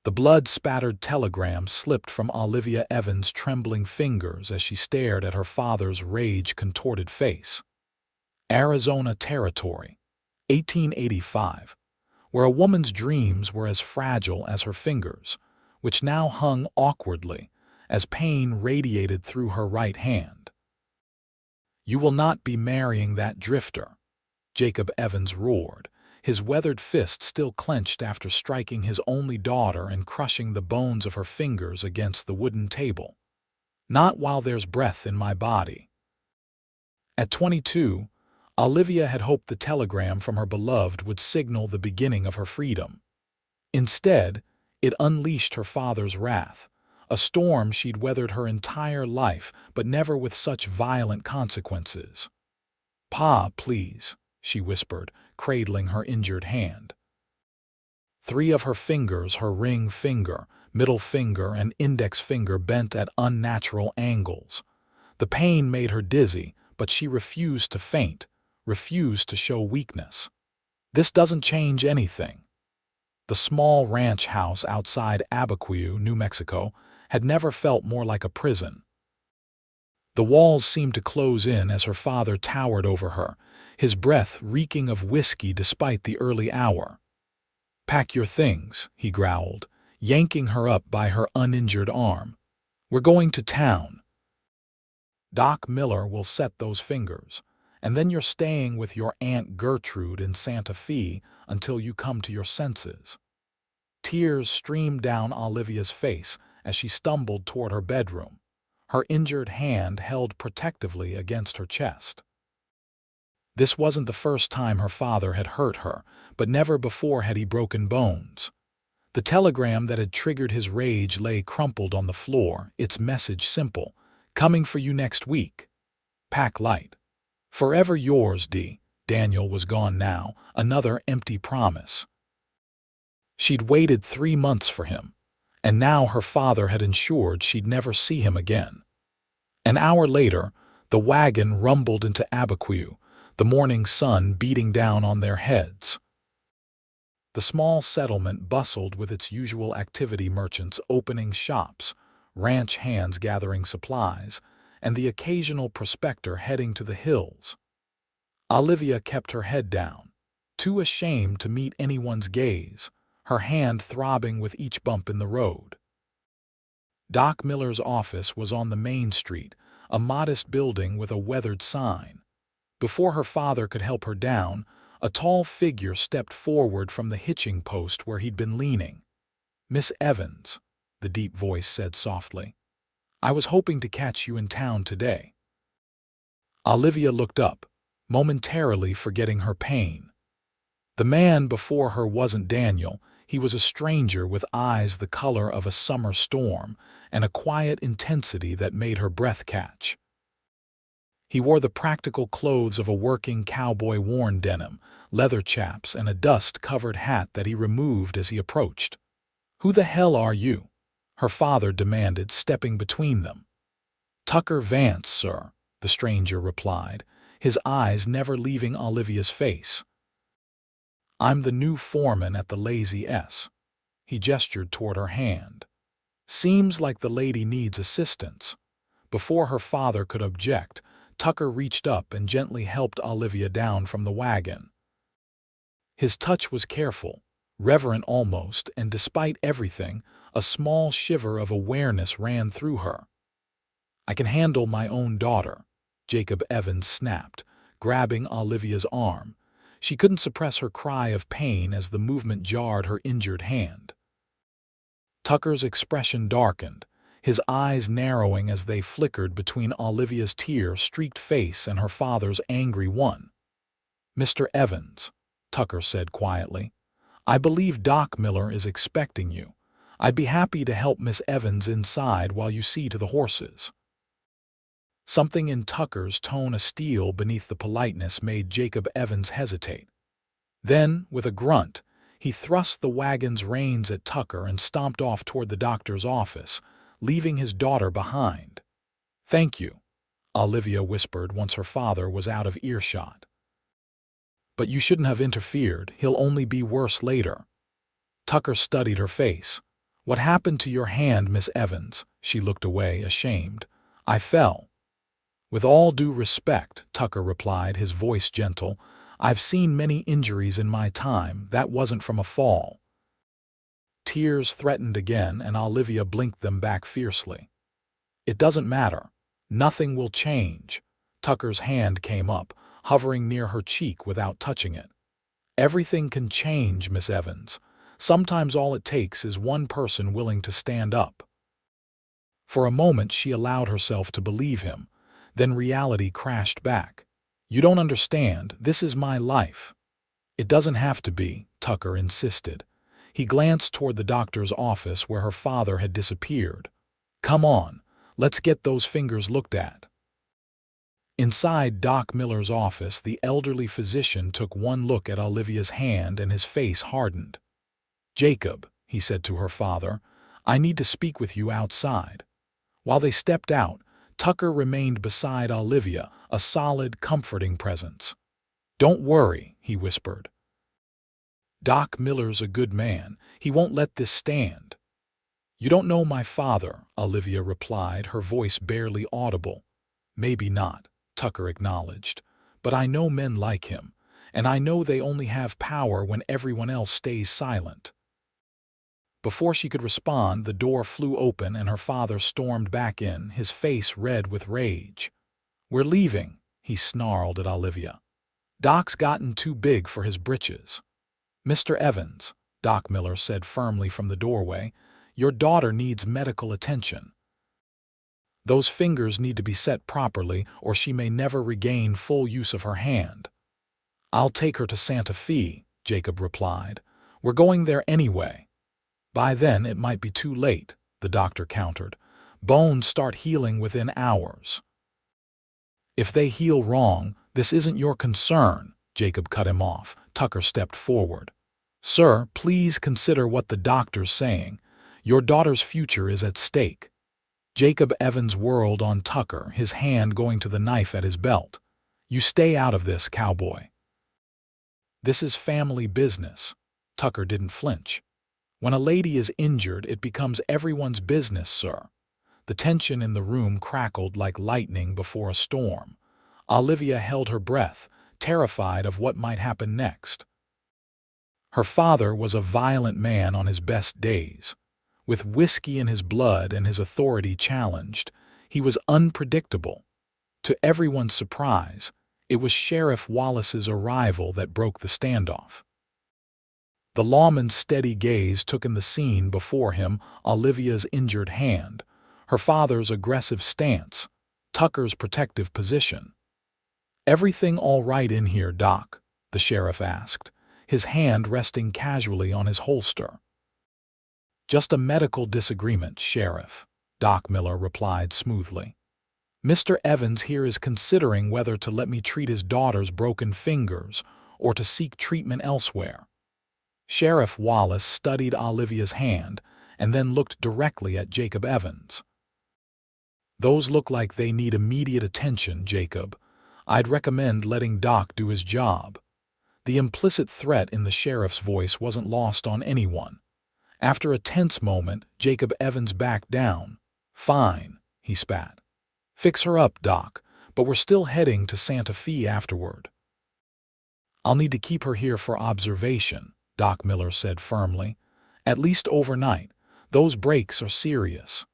The blood-spattered telegram slipped from Olivia Evans' trembling fingers as she stared at her father's rage-contorted face. Arizona Territory, 1885, where a woman's dreams were as fragile as her fingers, which now hung awkwardly as pain radiated through her right hand. "You will not be marrying that drifter," Jacob Evans roared, his weathered fist still clenched after striking his only daughter and crushing the bones of her fingers against the wooden table. "Not while there's breath in my body." At 22, Olivia had hoped the telegram from her beloved would signal the beginning of her freedom. Instead, it unleashed her father's wrath, a storm she'd weathered her entire life, but never with such violent consequences. "Pa, please," she whispered, cradling her injured hand. Three of her fingers, her ring finger, middle finger, and index finger, bent at unnatural angles. The pain made her dizzy, but she refused to faint, refused to show weakness. "This doesn't change anything." The small ranch house outside Abiquiu, New Mexico, had never felt more like a prison. The walls seemed to close in as her father towered over her, his breath reeking of whiskey despite the early hour. "Pack your things," he growled, yanking her up by her uninjured arm. "We're going to town. Doc Miller will set those fingers, and then you're staying with your Aunt Gertrude in Santa Fe until you come to your senses." Tears streamed down Olivia's face as she stumbled toward her bedroom, her injured hand held protectively against her chest. This wasn't the first time her father had hurt her, but never before had he broken bones. The telegram that had triggered his rage lay crumpled on the floor, its message simple: "Coming for you next week. Pack light. Forever yours, D." Daniel was gone now, another empty promise. She'd waited 3 months for him, and now her father had ensured she'd never see him again. An hour later, the wagon rumbled into Abiquiu, the morning sun beating down on their heads. The small settlement bustled with its usual activity: merchants opening shops, ranch hands gathering supplies, and the occasional prospector heading to the hills. Olivia kept her head down, too ashamed to meet anyone's gaze, her hand throbbing with each bump in the road. Doc Miller's office was on the main street, a modest building with a weathered sign. Before her father could help her down, a tall figure stepped forward from the hitching post where he'd been leaning. "Miss Evans," the deep voice said softly, "I was hoping to catch you in town today." Olivia looked up, momentarily forgetting her pain. The man before her wasn't Daniel. He was a stranger with eyes the color of a summer storm and a quiet intensity that made her breath catch. He wore the practical clothes of a working cowboy: worn denim, leather chaps, and a dust-covered hat that he removed as he approached. "Who the hell are you?" her father demanded, stepping between them. "Tucker Vance, sir," the stranger replied, his eyes never leaving Olivia's face. "I'm the new foreman at the Lazy S." He gestured toward her hand. "Seems like the lady needs assistance." Before her father could object, Tucker reached up and gently helped Olivia down from the wagon. His touch was careful, reverent almost, and despite everything, a small shiver of awareness ran through her. "I can handle my own daughter," Jacob Evans snapped, grabbing Olivia's arm. She couldn't suppress her cry of pain as the movement jarred her injured hand. Tucker's expression darkened, his eyes narrowing as they flickered between Olivia's tear-streaked face and her father's angry one. "Mr. Evans," Tucker said quietly, "I believe Doc Miller is expecting you. I'd be happy to help Miss Evans inside while you see to the horses." Something in Tucker's tone, a steel beneath the politeness, made Jacob Evans hesitate. Then, with a grunt, he thrust the wagon's reins at Tucker and stomped off toward the doctor's office, leaving his daughter behind. "Thank you," Olivia whispered once her father was out of earshot. "But you shouldn't have interfered. He'll only be worse later." Tucker studied her face. "What happened to your hand, Miss Evans?" She looked away, ashamed. "I fell." "With all due respect," Tucker replied, his voice gentle, "I've seen many injuries in my time. That wasn't from a fall." Tears threatened again, and Olivia blinked them back fiercely. "It doesn't matter. Nothing will change." Tucker's hand came up, hovering near her cheek without touching it. "Everything can change, Miss Evans. Sometimes all it takes is one person willing to stand up." For a moment she allowed herself to believe him. Then reality crashed back. "You don't understand. This is my life." "It doesn't have to be," Tucker insisted. He glanced toward the doctor's office where her father had disappeared. "Come on, let's get those fingers looked at." Inside Doc Miller's office, the elderly physician took one look at Olivia's hand and his face hardened. "Jacob," he said to her father, "I need to speak with you outside." While they stepped out, Tucker remained beside Olivia, a solid, comforting presence. "Don't worry," he whispered. "Doc Miller's a good man. He won't let this stand." "You don't know my father," Olivia replied, her voice barely audible. "Maybe not," Tucker acknowledged, "but I know men like him, and I know they only have power when everyone else stays silent." Before she could respond, the door flew open and her father stormed back in, his face red with rage. "We're leaving," he snarled at Olivia. "Doc's gotten too big for his britches." "Mr. Evans," Doc Miller said firmly from the doorway, "your daughter needs medical attention. Those fingers need to be set properly or she may never regain full use of her hand." "I'll take her to Santa Fe," Jacob replied. "We're going there anyway." "By then it might be too late," the doctor countered. "Bones start healing within hours." "If they heal wrong, this isn't your concern," Jacob cut him off. Tucker stepped forward. "Sir, please consider what the doctor's saying. Your daughter's future is at stake." Jacob Evans whirled on Tucker, his hand going to the knife at his belt. "You stay out of this, Cowboy." "This is family business." Tucker didn't flinch. "When a lady is injured, it becomes everyone's business, sir." The tension in the room crackled like lightning before a storm. Olivia held her breath, terrified of what might happen next. Her father was a violent man on his best days. With whiskey in his blood and his authority challenged, he was unpredictable. To everyone's surprise, it was Sheriff Wallace's arrival that broke the standoff. The lawman's steady gaze took in the scene before him, Olivia's injured hand, her father's aggressive stance, Tucker's protective position. "Everything all right in here, Doc?" the sheriff asked, his hand resting casually on his holster. "Just a medical disagreement, Sheriff," Doc Miller replied smoothly. "Mr. Evans here is considering whether to let me treat his daughter's broken fingers or to seek treatment elsewhere." Sheriff Wallace studied Olivia's hand and then looked directly at Jacob Evans. "Those look like they need immediate attention, Jacob. I'd recommend letting Doc do his job." The implicit threat in the sheriff's voice wasn't lost on anyone. After a tense moment, Jacob Evans backed down. "Fine," he spat. "Fix her up, Doc, but we're still heading to Santa Fe afterward." "I'll need to keep her here for observation," Doc Miller said firmly. "At least overnight. Those breaks are serious."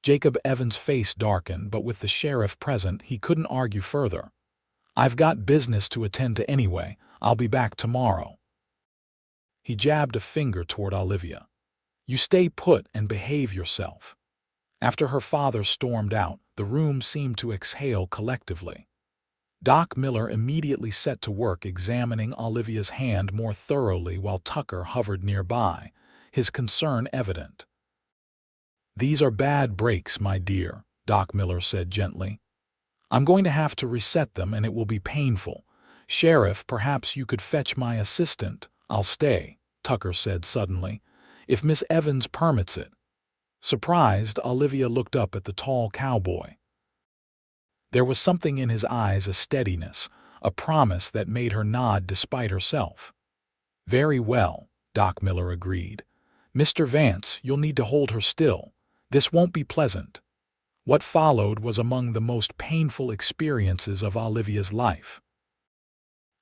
Jacob Evans' face darkened, but with the sheriff present, he couldn't argue further. "I've got business to attend to anyway. I'll be back tomorrow." He jabbed a finger toward Olivia. "You stay put and behave yourself." After her father stormed out, the room seemed to exhale collectively. Doc Miller immediately set to work examining Olivia's hand more thoroughly while Tucker hovered nearby, his concern evident. "These are bad breaks, my dear," Doc Miller said gently. "I'm going to have to reset them and it will be painful. Sheriff, perhaps you could fetch my assistant." "I'll stay," Tucker said suddenly, "if Miss Evans permits it." Surprised, Olivia looked up at the tall cowboy. There was something in his eyes, a steadiness, a promise that made her nod despite herself. "Very well," Doc Miller agreed. "Mr. Vance, you'll need to hold her still. This won't be pleasant." What followed was among the most painful experiences of Olivia's life.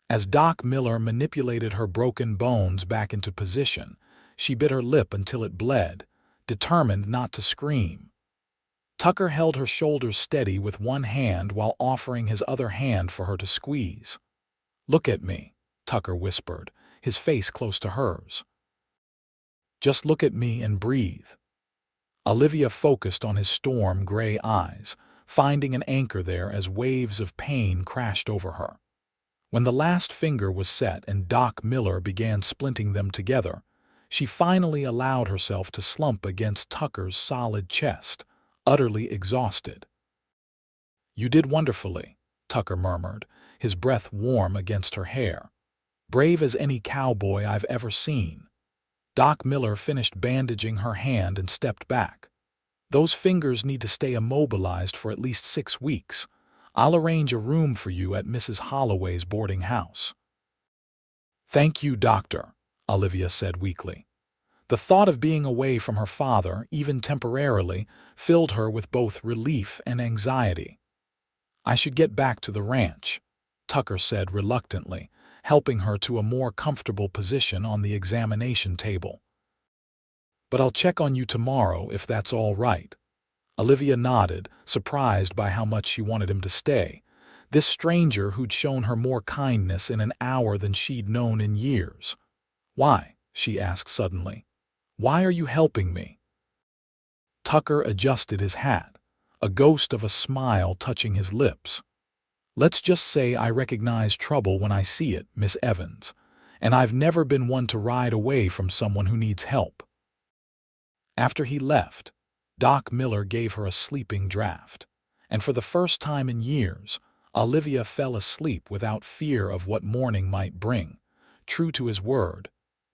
As Doc Miller manipulated her broken bones back into position, she bit her lip until it bled, determined not to scream. Tucker held her shoulders steady with one hand while offering his other hand for her to squeeze. "Look at me," Tucker whispered, his face close to hers. "Just look at me and breathe." Olivia focused on his storm-gray eyes, finding an anchor there as waves of pain crashed over her. When the last finger was set and Doc Miller began splinting them together, she finally allowed herself to slump against Tucker's solid chest, utterly exhausted. "You did wonderfully," Tucker murmured, his breath warm against her hair. "Brave as any cowboy I've ever seen." Doc Miller finished bandaging her hand and stepped back. "Those fingers need to stay immobilized for at least 6 weeks. I'll arrange a room for you at Mrs. Holloway's boarding house." "Thank you, doctor," Olivia said weakly. The thought of being away from her father, even temporarily, filled her with both relief and anxiety. "I should get back to the ranch," Tucker said reluctantly, helping her to a more comfortable position on the examination table. "But I'll check on you tomorrow if that's all right." Olivia nodded, surprised by how much she wanted him to stay. This stranger who'd shown her more kindness in an hour than she'd known in years. "Why?" she asked suddenly. "Why are you helping me?" Tucker adjusted his hat, a ghost of a smile touching his lips. "Let's just say I recognize trouble when I see it, Miss Evans, and I've never been one to ride away from someone who needs help." After he left, Doc Miller gave her a sleeping draft, and for the first time in years, Olivia fell asleep without fear of what morning might bring. True to his word,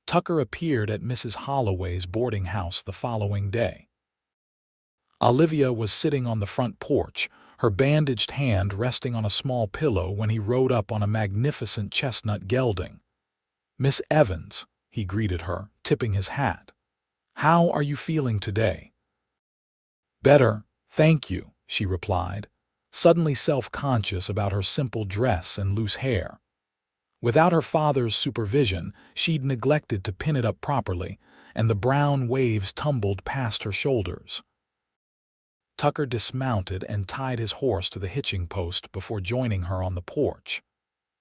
Tucker appeared at Mrs. Holloway's boarding house the following day. Olivia was sitting on the front porch, her bandaged hand resting on a small pillow when he rode up on a magnificent chestnut gelding. "Miss Evans," he greeted her, tipping his hat. "How are you feeling today?" "Better, thank you," she replied, suddenly self-conscious about her simple dress and loose hair. Without her father's supervision, she'd neglected to pin it up properly, and the brown waves tumbled past her shoulders. Tucker dismounted and tied his horse to the hitching post before joining her on the porch.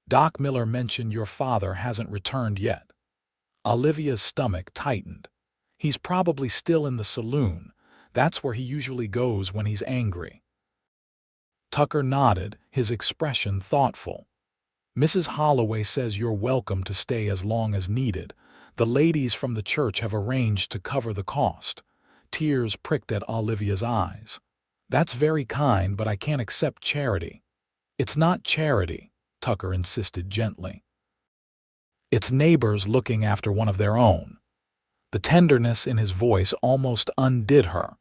"Doc Miller mentioned your father hasn't returned yet." Olivia's stomach tightened. "He's probably still in the saloon. That's where he usually goes when he's angry." Tucker nodded, his expression thoughtful. "Mrs. Holloway says you're welcome to stay as long as needed. The ladies from the church have arranged to cover the cost." Tears pricked at Olivia's eyes. "That's very kind, but I can't accept charity." "It's not charity," Tucker insisted gently. "It's neighbors looking after one of their own." The tenderness in his voice almost undid her.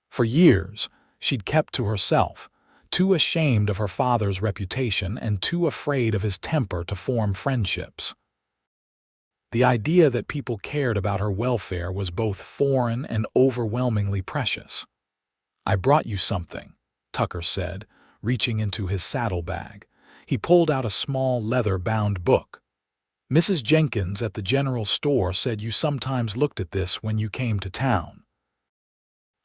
For years, she'd kept to herself, too ashamed of her father's reputation and too afraid of his temper to form friendships. The idea that people cared about her welfare was both foreign and overwhelmingly precious. "I brought you something," Tucker said, reaching into his saddlebag. He pulled out a small leather-bound book. "Mrs. Jenkins at the general store said you sometimes looked at this when you came to town.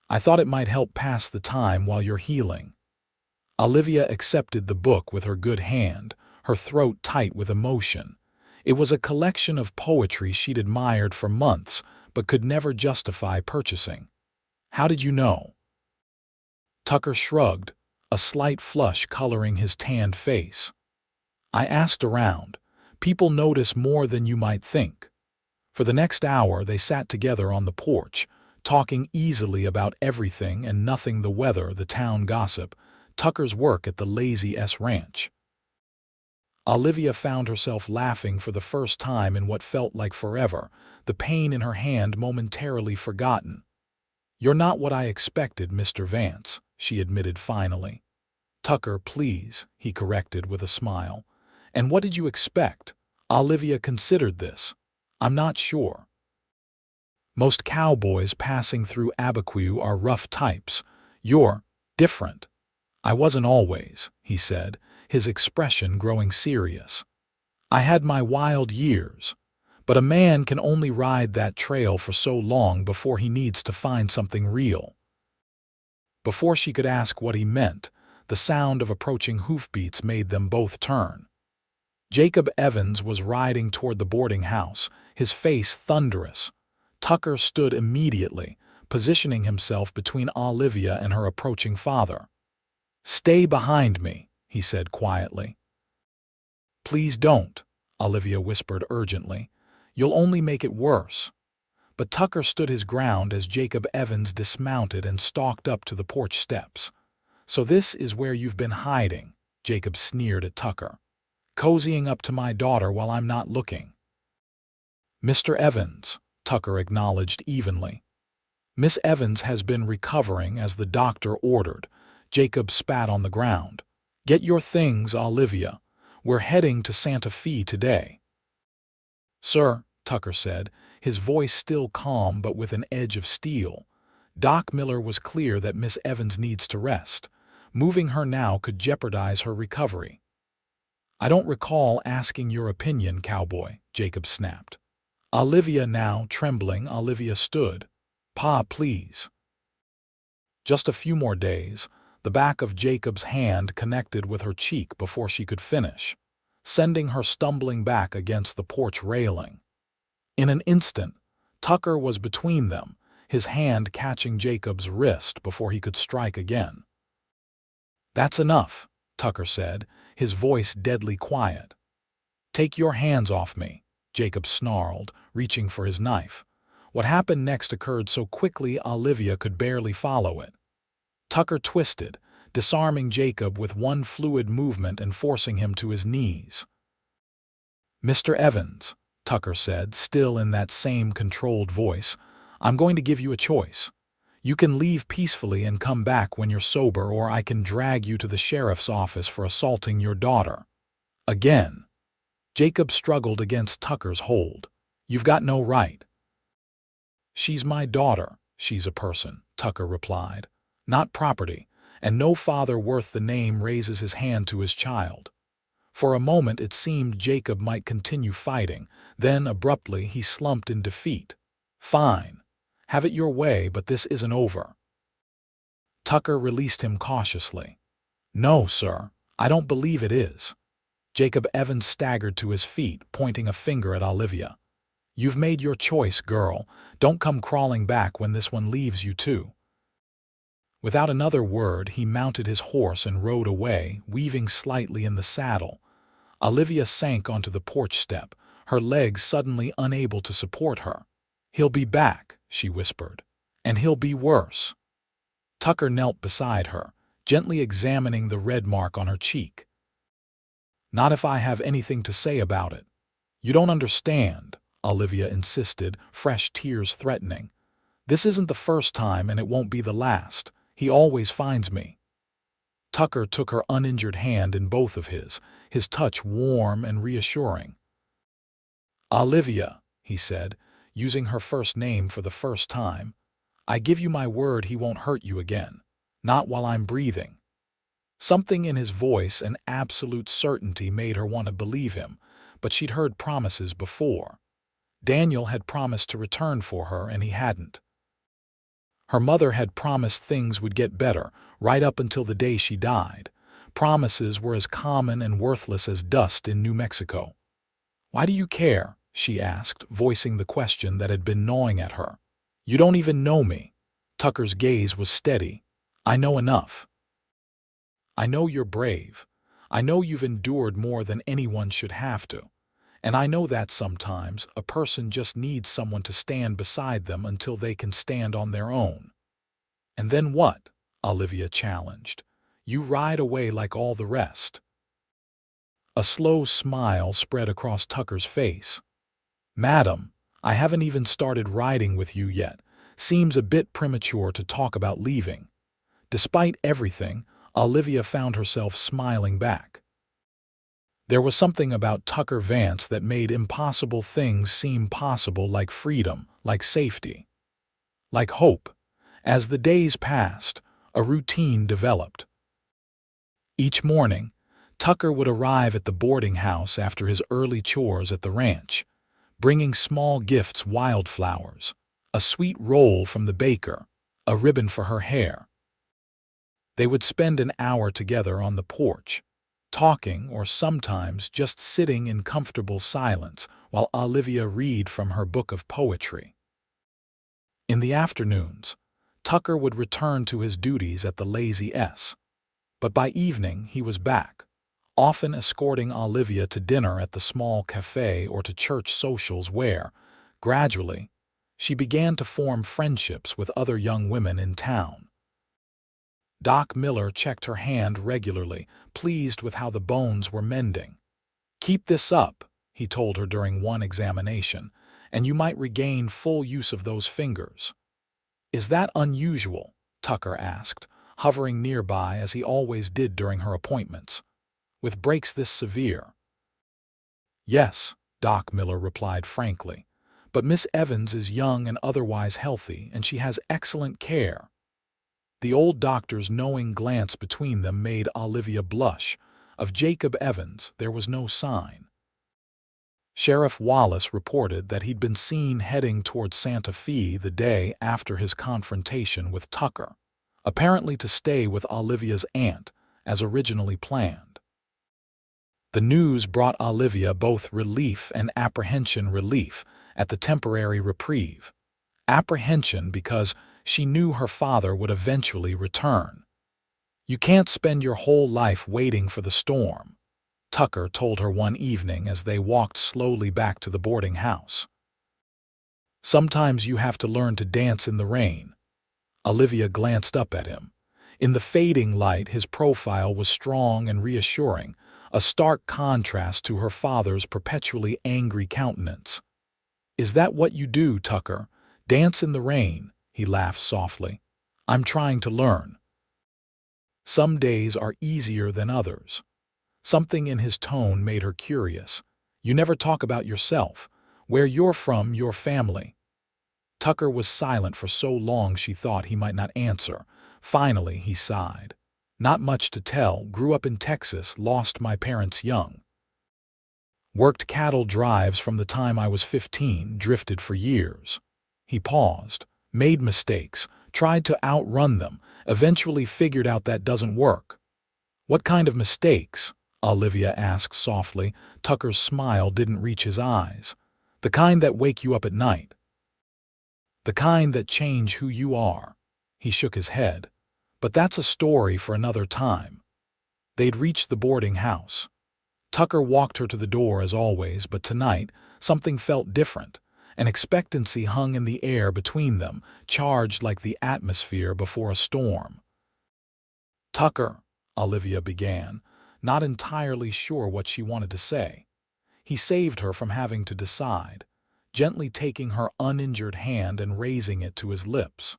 I thought it might help pass the time while you're healing." Olivia accepted the book with her good hand, her throat tight with emotion. It was a collection of poetry she'd admired for months, but could never justify purchasing. "How did you know?" Tucker shrugged, a slight flush coloring his tanned face. "I asked around. People notice more than you might think." For the next hour they sat together on the porch, talking easily about everything and nothing: the weather, the town gossip, Tucker's work at the Lazy S Ranch. Olivia found herself laughing for the first time in what felt like forever, the pain in her hand momentarily forgotten. "You're not what I expected, Mr. Vance," she admitted finally. "Tucker, please," he corrected with a smile. "And what did you expect?" Olivia considered this. "I'm not sure." Most cowboys passing through Abiquiu are rough types. You're different. I wasn't always, he said, his expression growing serious. I had my wild years, but a man can only ride that trail for so long before he needs to find something real. Before she could ask what he meant, the sound of approaching hoofbeats made them both turn. Jacob Evans was riding toward the boarding house, his face thunderous. Tucker stood immediately, positioning himself between Olivia and her approaching father. "Stay behind me," he said quietly. "Please don't," Olivia whispered urgently. "You'll only make it worse." But Tucker stood his ground as Jacob Evans dismounted and stalked up to the porch steps. "So this is where you've been hiding," Jacob sneered at Tucker. "Cozying up to my daughter while I'm not looking." "Mr. Evans," Tucker acknowledged evenly. "Miss Evans has been recovering as the doctor ordered." Jacob spat on the ground. "Get your things, Olivia. We're heading to Santa Fe today." "Sir," Tucker said, his voice still calm but with an edge of steel. "Doc Miller was clear that Miss Evans needs to rest. Moving her now could jeopardize her recovery." "I don't recall asking your opinion, Cowboy," Jacob snapped. Olivia now trembling, Olivia stood. "Pa, please." Just a few more days. The back of Jacob's hand connected with her cheek before she could finish, sending her stumbling back against the porch railing. In an instant, Tucker was between them, his hand catching Jacob's wrist before he could strike again. "That's enough," Tucker said, his voice deadly quiet. "Take your hands off me," Jacob snarled, reaching for his knife. What happened next occurred so quickly Olivia could barely follow it. Tucker twisted, disarming Jacob with one fluid movement and forcing him to his knees. "Mr. Evans," Tucker said, still in that same controlled voice, "I'm going to give you a choice. You can leave peacefully and come back when you're sober, or I can drag you to the sheriff's office for assaulting your daughter." Again, Jacob struggled against Tucker's hold. "You've got no right." "She's my daughter. She's a person," Tucker replied. "Not property, and no father worth the name raises his hand to his child." For a moment it seemed Jacob might continue fighting, then abruptly he slumped in defeat. "Fine. Have it your way, but this isn't over." Tucker released him cautiously. "No, sir, I don't believe it is." Jacob Evans staggered to his feet, pointing a finger at Olivia. "You've made your choice, girl. Don't come crawling back when this one leaves you too." Without another word, he mounted his horse and rode away, weaving slightly in the saddle. Olivia sank onto the porch step, her legs suddenly unable to support her. "He'll be back," she whispered, "and he'll be worse." Tucker knelt beside her, gently examining the red mark on her cheek. "Not if I have anything to say about it." "You don't understand," Olivia insisted, fresh tears threatening. "This isn't the first time and it won't be the last. He always finds me." Tucker took her uninjured hand in both of his touch warm and reassuring. "Olivia," he said, using her first name for the first time, "I give you my word he won't hurt you again. Not while I'm breathing." Something in his voice and absolute certainty made her want to believe him, but she'd heard promises before. Daniel had promised to return for her, and he hadn't. Her mother had promised things would get better, right up until the day she died. Promises were as common and worthless as dust in New Mexico. "Why do you care?" she asked, voicing the question that had been gnawing at her. "You don't even know me." Tucker's gaze was steady. "I know enough. I know you're brave. I know you've endured more than anyone should have to. And I know that sometimes a person just needs someone to stand beside them until they can stand on their own." "And then what?" Olivia challenged. "You ride away like all the rest." A slow smile spread across Tucker's face. "Madam, I haven't even started riding with you yet. Seems a bit premature to talk about leaving." Despite everything, Olivia found herself smiling back. There was something about Tucker Vance that made impossible things seem possible, like freedom, like safety, like hope. As the days passed, a routine developed. Each morning, Tucker would arrive at the boarding house after his early chores at the ranch, bringing small gifts: wildflowers, a sweet roll from the baker, a ribbon for her hair. They would spend an hour together on the porch, talking or sometimes just sitting in comfortable silence while Olivia read from her book of poetry. In the afternoons, Tucker would return to his duties at the Lazy S, but by evening he was back, often escorting Olivia to dinner at the small cafe or to church socials where, gradually, she began to form friendships with other young women in town. Doc Miller checked her hand regularly, pleased with how the bones were mending. "Keep this up," he told her during one examination, "and you might regain full use of those fingers." "Is that unusual?" Tucker asked, hovering nearby as he always did during her appointments. "With breaks this severe?" "Yes," Doc Miller replied frankly, "but Miss Evans is young and otherwise healthy, and she has excellent care." The old doctor's knowing glance between them made Olivia blush. Of Jacob Evans, there was no sign. Sheriff Wallace reported that he'd been seen heading toward Santa Fe the day after his confrontation with Tucker, apparently to stay with Olivia's aunt, as originally planned. The news brought Olivia both relief and apprehension. Relief at the temporary reprieve. Apprehension because she knew her father would eventually return. "You can't spend your whole life waiting for the storm," Tucker told her one evening as they walked slowly back to the boarding house. "Sometimes you have to learn to dance in the rain." Olivia glanced up at him. In the fading light, his profile was strong and reassuring, a stark contrast to her father's perpetually angry countenance. "Is that what you do, Tucker? Dance in the rain?" He laughed softly. "I'm trying to learn." Some days are easier than others. Something in his tone made her curious. "You never talk about yourself, where you're from, your family." Tucker was silent for so long she thought he might not answer. Finally, he sighed. "Not much to tell. Grew up in Texas, lost my parents young. Worked cattle drives from the time I was 15, drifted for years." He paused, made mistakes, tried to outrun them, eventually figured out that doesn't work. "What kind of mistakes?" Olivia asked softly. Tucker's smile didn't reach his eyes. "The kind that wake you up at night. The kind that change who you are." He shook his head. "But that's a story for another time." They'd reached the boarding house. Tucker walked her to the door as always, but tonight something felt different. An expectancy hung in the air between them, charged like the atmosphere before a storm. "Tucker," Olivia began, not entirely sure what she wanted to say. He saved her from having to decide, gently taking her uninjured hand and raising it to his lips.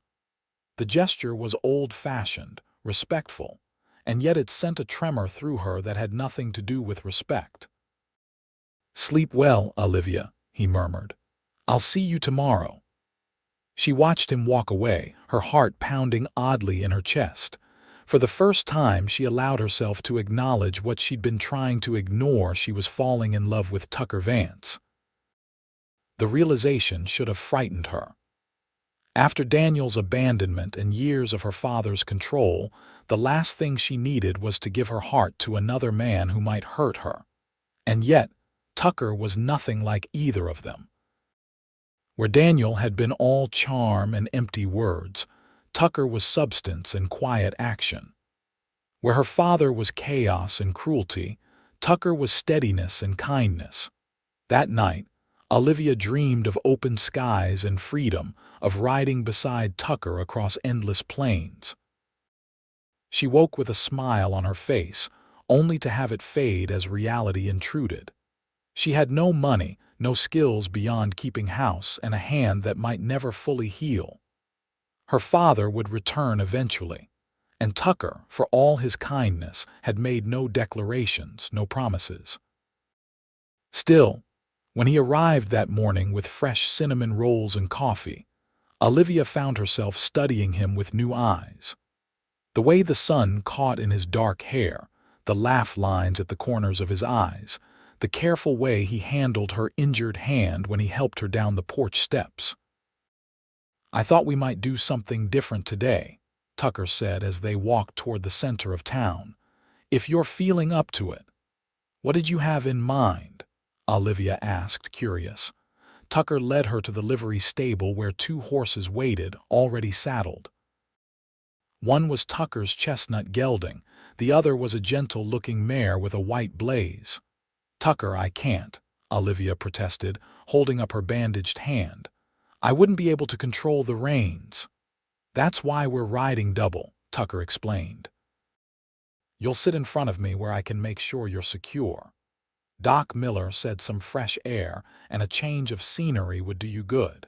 The gesture was old-fashioned, respectful, and yet it sent a tremor through her that had nothing to do with respect. "Sleep well, Olivia," he murmured. "I'll see you tomorrow." She watched him walk away, her heart pounding oddly in her chest. For the first time, she allowed herself to acknowledge what she'd been trying to ignore. She was falling in love with Tucker Vance. The realization should have frightened her. After Daniel's abandonment and years of her father's control, the last thing she needed was to give her heart to another man who might hurt her. And yet, Tucker was nothing like either of them. Where Daniel had been all charm and empty words, Tucker was substance and quiet action. Where her father was chaos and cruelty, Tucker was steadiness and kindness. That night, Olivia dreamed of open skies and freedom, of riding beside Tucker across endless plains. She woke with a smile on her face, only to have it fade as reality intruded. She had no money, no skills beyond keeping house, and a hand that might never fully heal. Her father would return eventually, and Tucker, for all his kindness, had made no declarations, no promises. Still, when he arrived that morning with fresh cinnamon rolls and coffee, Olivia found herself studying him with new eyes. The way the sun caught in his dark hair, the laugh lines at the corners of his eyes, the careful way he handled her injured hand when he helped her down the porch steps. "I thought we might do something different today," Tucker said as they walked toward the center of town. "If you're feeling up to it." "What did you have in mind?" Olivia asked, curious. Tucker led her to the livery stable where two horses waited, already saddled. One was Tucker's chestnut gelding, the other was a gentle-looking mare with a white blaze. "Tucker, I can't," Olivia protested, holding up her bandaged hand. "I wouldn't be able to control the reins." "That's why we're riding double," Tucker explained. "You'll sit in front of me where I can make sure you're secure." Doc Miller said some fresh air and a change of scenery would do you good.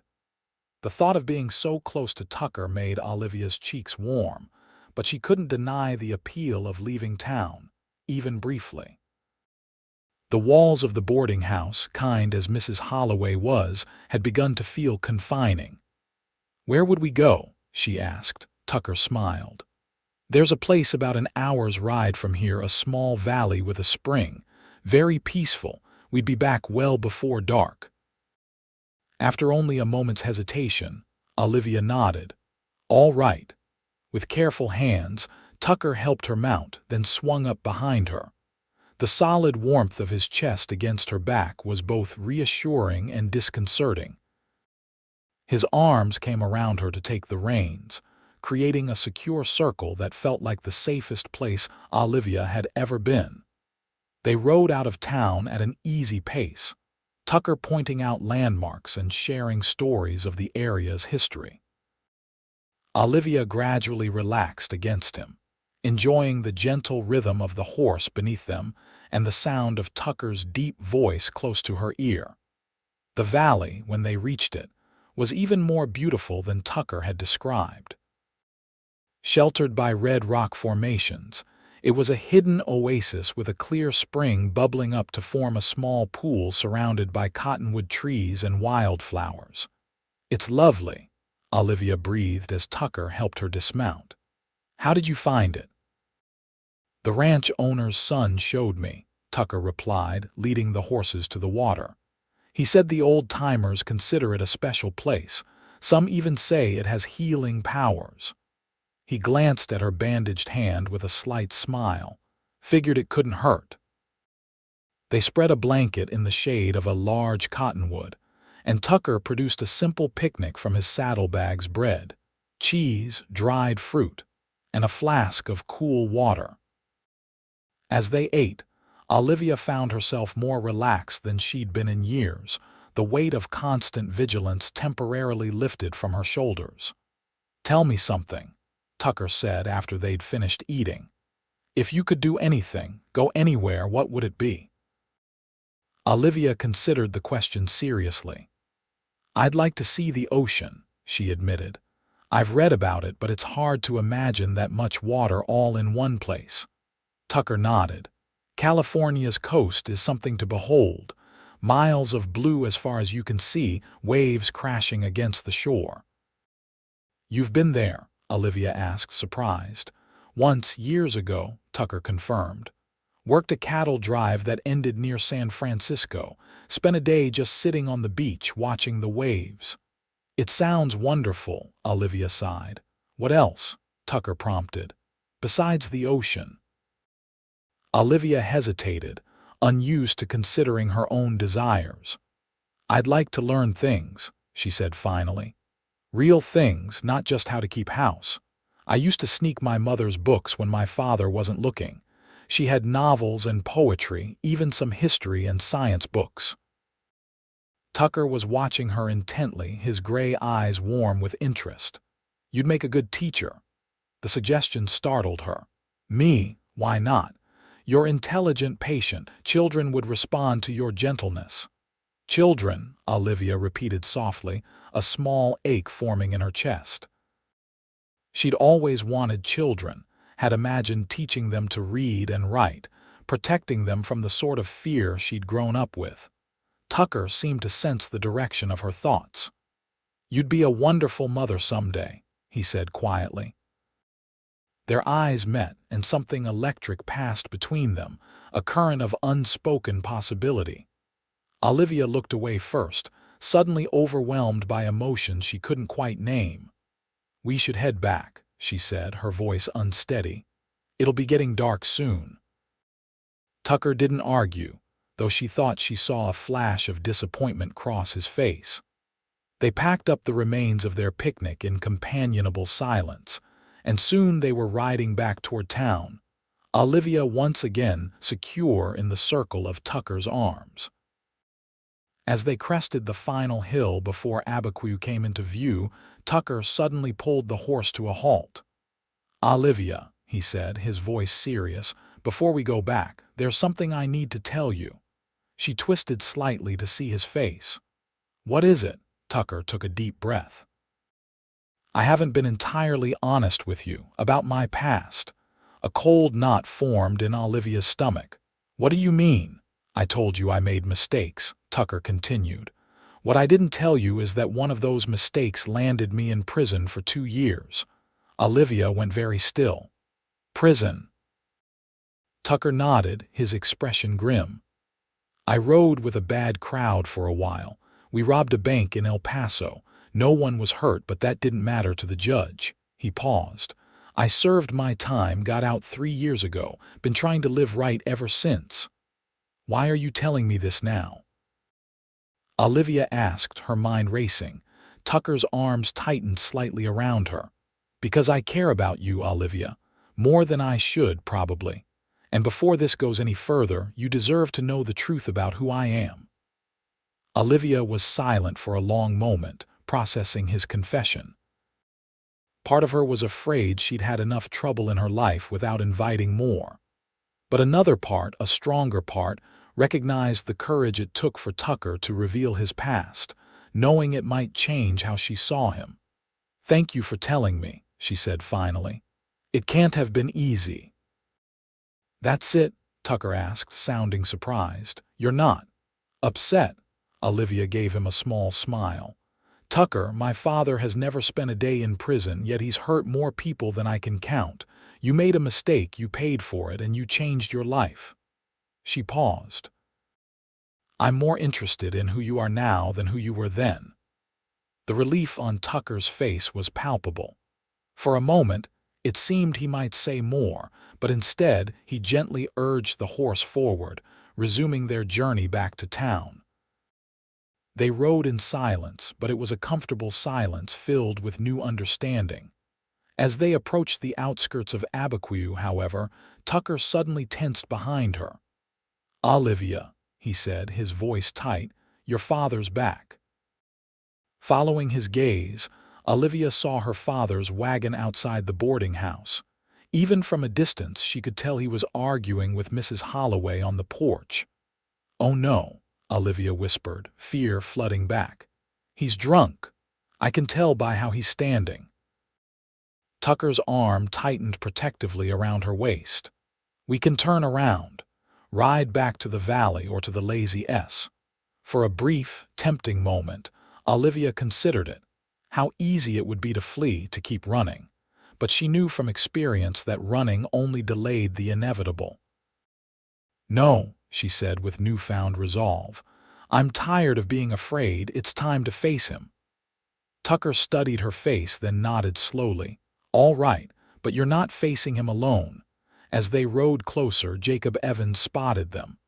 The thought of being so close to Tucker made Olivia's cheeks warm, but she couldn't deny the appeal of leaving town, even briefly. The walls of the boarding house, kind as Mrs. Holloway was, had begun to feel confining. "Where would we go?" she asked. Tucker smiled. "There's a place about an hour's ride from here, a small valley with a spring. Very peaceful. We'd be back well before dark." After only a moment's hesitation, Olivia nodded. "All right." With careful hands, Tucker helped her mount, then swung up behind her. The solid warmth of his chest against her back was both reassuring and disconcerting. His arms came around her to take the reins, creating a secure circle that felt like the safest place Olivia had ever been. They rode out of town at an easy pace, Tucker pointing out landmarks and sharing stories of the area's history. Olivia gradually relaxed against him, enjoying the gentle rhythm of the horse beneath them and the sound of Tucker's deep voice close to her ear. The valley, when they reached it, was even more beautiful than Tucker had described. Sheltered by red rock formations, it was a hidden oasis with a clear spring bubbling up to form a small pool surrounded by cottonwood trees and wildflowers. "It's lovely," Olivia breathed as Tucker helped her dismount. "How did you find it?" "The ranch owner's son showed me," Tucker replied, leading the horses to the water. "He said the old-timers consider it a special place. Some even say it has healing powers." He glanced at her bandaged hand with a slight smile, figured it couldn't hurt. They spread a blanket in the shade of a large cottonwood, and Tucker produced a simple picnic from his saddlebags: bread, cheese, dried fruit, and a flask of cool water. As they ate, Olivia found herself more relaxed than she'd been in years, the weight of constant vigilance temporarily lifted from her shoulders. "Tell me something," Tucker said after they'd finished eating. "If you could do anything, go anywhere, what would it be?" Olivia considered the question seriously. "I'd like to see the ocean," she admitted. "I've read about it, but it's hard to imagine that much water all in one place." Tucker nodded. "California's coast is something to behold. Miles of blue as far as you can see, waves crashing against the shore." "You've been there?" Olivia asked, surprised. "Once, years ago," Tucker confirmed. "Worked a cattle drive that ended near San Francisco. Spent a day just sitting on the beach watching the waves." "It sounds wonderful," Olivia sighed. "What else?" Tucker prompted. "Besides the ocean?" Olivia hesitated, unused to considering her own desires. "I'd like to learn things," she said finally. "Real things, not just how to keep house. I used to sneak my mother's books when my father wasn't looking. She had novels and poetry, even some history and science books." Tucker was watching her intently, his gray eyes warm with interest. "You'd make a good teacher." The suggestion startled her. "Me? Why not? You're intelligent, patient. Children would respond to your gentleness." "Children," Olivia repeated softly, a small ache forming in her chest. She'd always wanted children, had imagined teaching them to read and write, protecting them from the sort of fear she'd grown up with. Tucker seemed to sense the direction of her thoughts. "You'd be a wonderful mother someday," he said quietly. Their eyes met, and something electric passed between them, a current of unspoken possibility. Olivia looked away first, suddenly overwhelmed by emotions she couldn't quite name. "We should head back," she said, her voice unsteady. "It'll be getting dark soon." Tucker didn't argue, though she thought she saw a flash of disappointment cross his face. They packed up the remains of their picnic in companionable silence, and soon they were riding back toward town, Olivia once again secure in the circle of Tucker's arms. As they crested the final hill before Abiquiu came into view, Tucker suddenly pulled the horse to a halt. "Olivia," he said, his voice serious, "before we go back, there's something I need to tell you." She twisted slightly to see his face. "What is it?" Tucker took a deep breath. "I haven't been entirely honest with you about my past." A cold knot formed in Olivia's stomach. "What do you mean?" "I told you I made mistakes," Tucker continued. "What I didn't tell you is that one of those mistakes landed me in prison for 2 years. Olivia went very still. "Prison?" Tucker nodded, his expression grim. "I rode with a bad crowd for a while. We robbed a bank in El Paso. No one was hurt, but that didn't matter to the judge." He paused. "I served my time, got out 3 years ago, been trying to live right ever since." "Why are you telling me this now?" Olivia asked, her mind racing. Tucker's arms tightened slightly around her. "Because I care about you, Olivia. More than I should, probably. And before this goes any further, you deserve to know the truth about who I am." Olivia was silent for a long moment, processing his confession. Part of her was afraid she'd had enough trouble in her life without inviting more. But another part, a stronger part, recognized the courage it took for Tucker to reveal his past, knowing it might change how she saw him. "Thank you for telling me," she said finally. "It can't have been easy." "That's it?" Tucker asked, sounding surprised. "You're not upset?" Olivia gave him a small smile. "Tucker, my father has never spent a day in prison, yet he's hurt more people than I can count. You made a mistake, you paid for it, and you changed your life." She paused. "I'm more interested in who you are now than who you were then." The relief on Tucker's face was palpable. For a moment, it seemed he might say more, but instead he gently urged the horse forward, resuming their journey back to town. They rode in silence, but it was a comfortable silence filled with new understanding. As they approached the outskirts of Abiquiu, however, Tucker suddenly tensed behind her. "Olivia," he said, his voice tight, "your father's back." Following his gaze, Olivia saw her father's wagon outside the boarding house. Even from a distance, she could tell he was arguing with Mrs. Holloway on the porch. "Oh no," Olivia whispered, fear flooding back. "He's drunk. I can tell by how he's standing." Tucker's arm tightened protectively around her waist. "We can turn around, ride back to the valley or to the Lazy S." For a brief, tempting moment, Olivia considered it. How easy it would be to flee, to keep running. But she knew from experience that running only delayed the inevitable. "No," she said with newfound resolve. "I'm tired of being afraid. It's time to face him." Tucker studied her face, then nodded slowly. "All right, but you're not facing him alone." As they rode closer, Jacob Evans spotted them.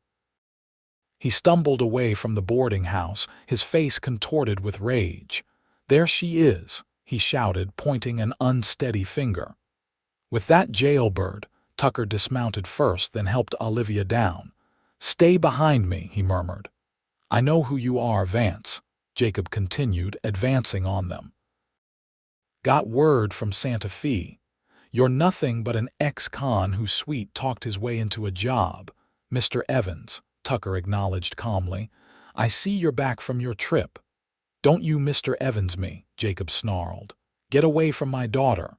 He stumbled away from the boarding house, his face contorted with rage. "There she is," he shouted, pointing an unsteady finger. With that jailbird, Tucker dismounted first, then helped Olivia down. "Stay behind me," he murmured. "I know who you are, Vance," Jacob continued, advancing on them. "Got word from Santa Fe. You're nothing but an ex-con who sweet-talked his way into a job, Mr. Evans," Tucker acknowledged calmly. "I see you're back from your trip." "Don't you Mr. Evans me," Jacob snarled. "Get away from my daughter."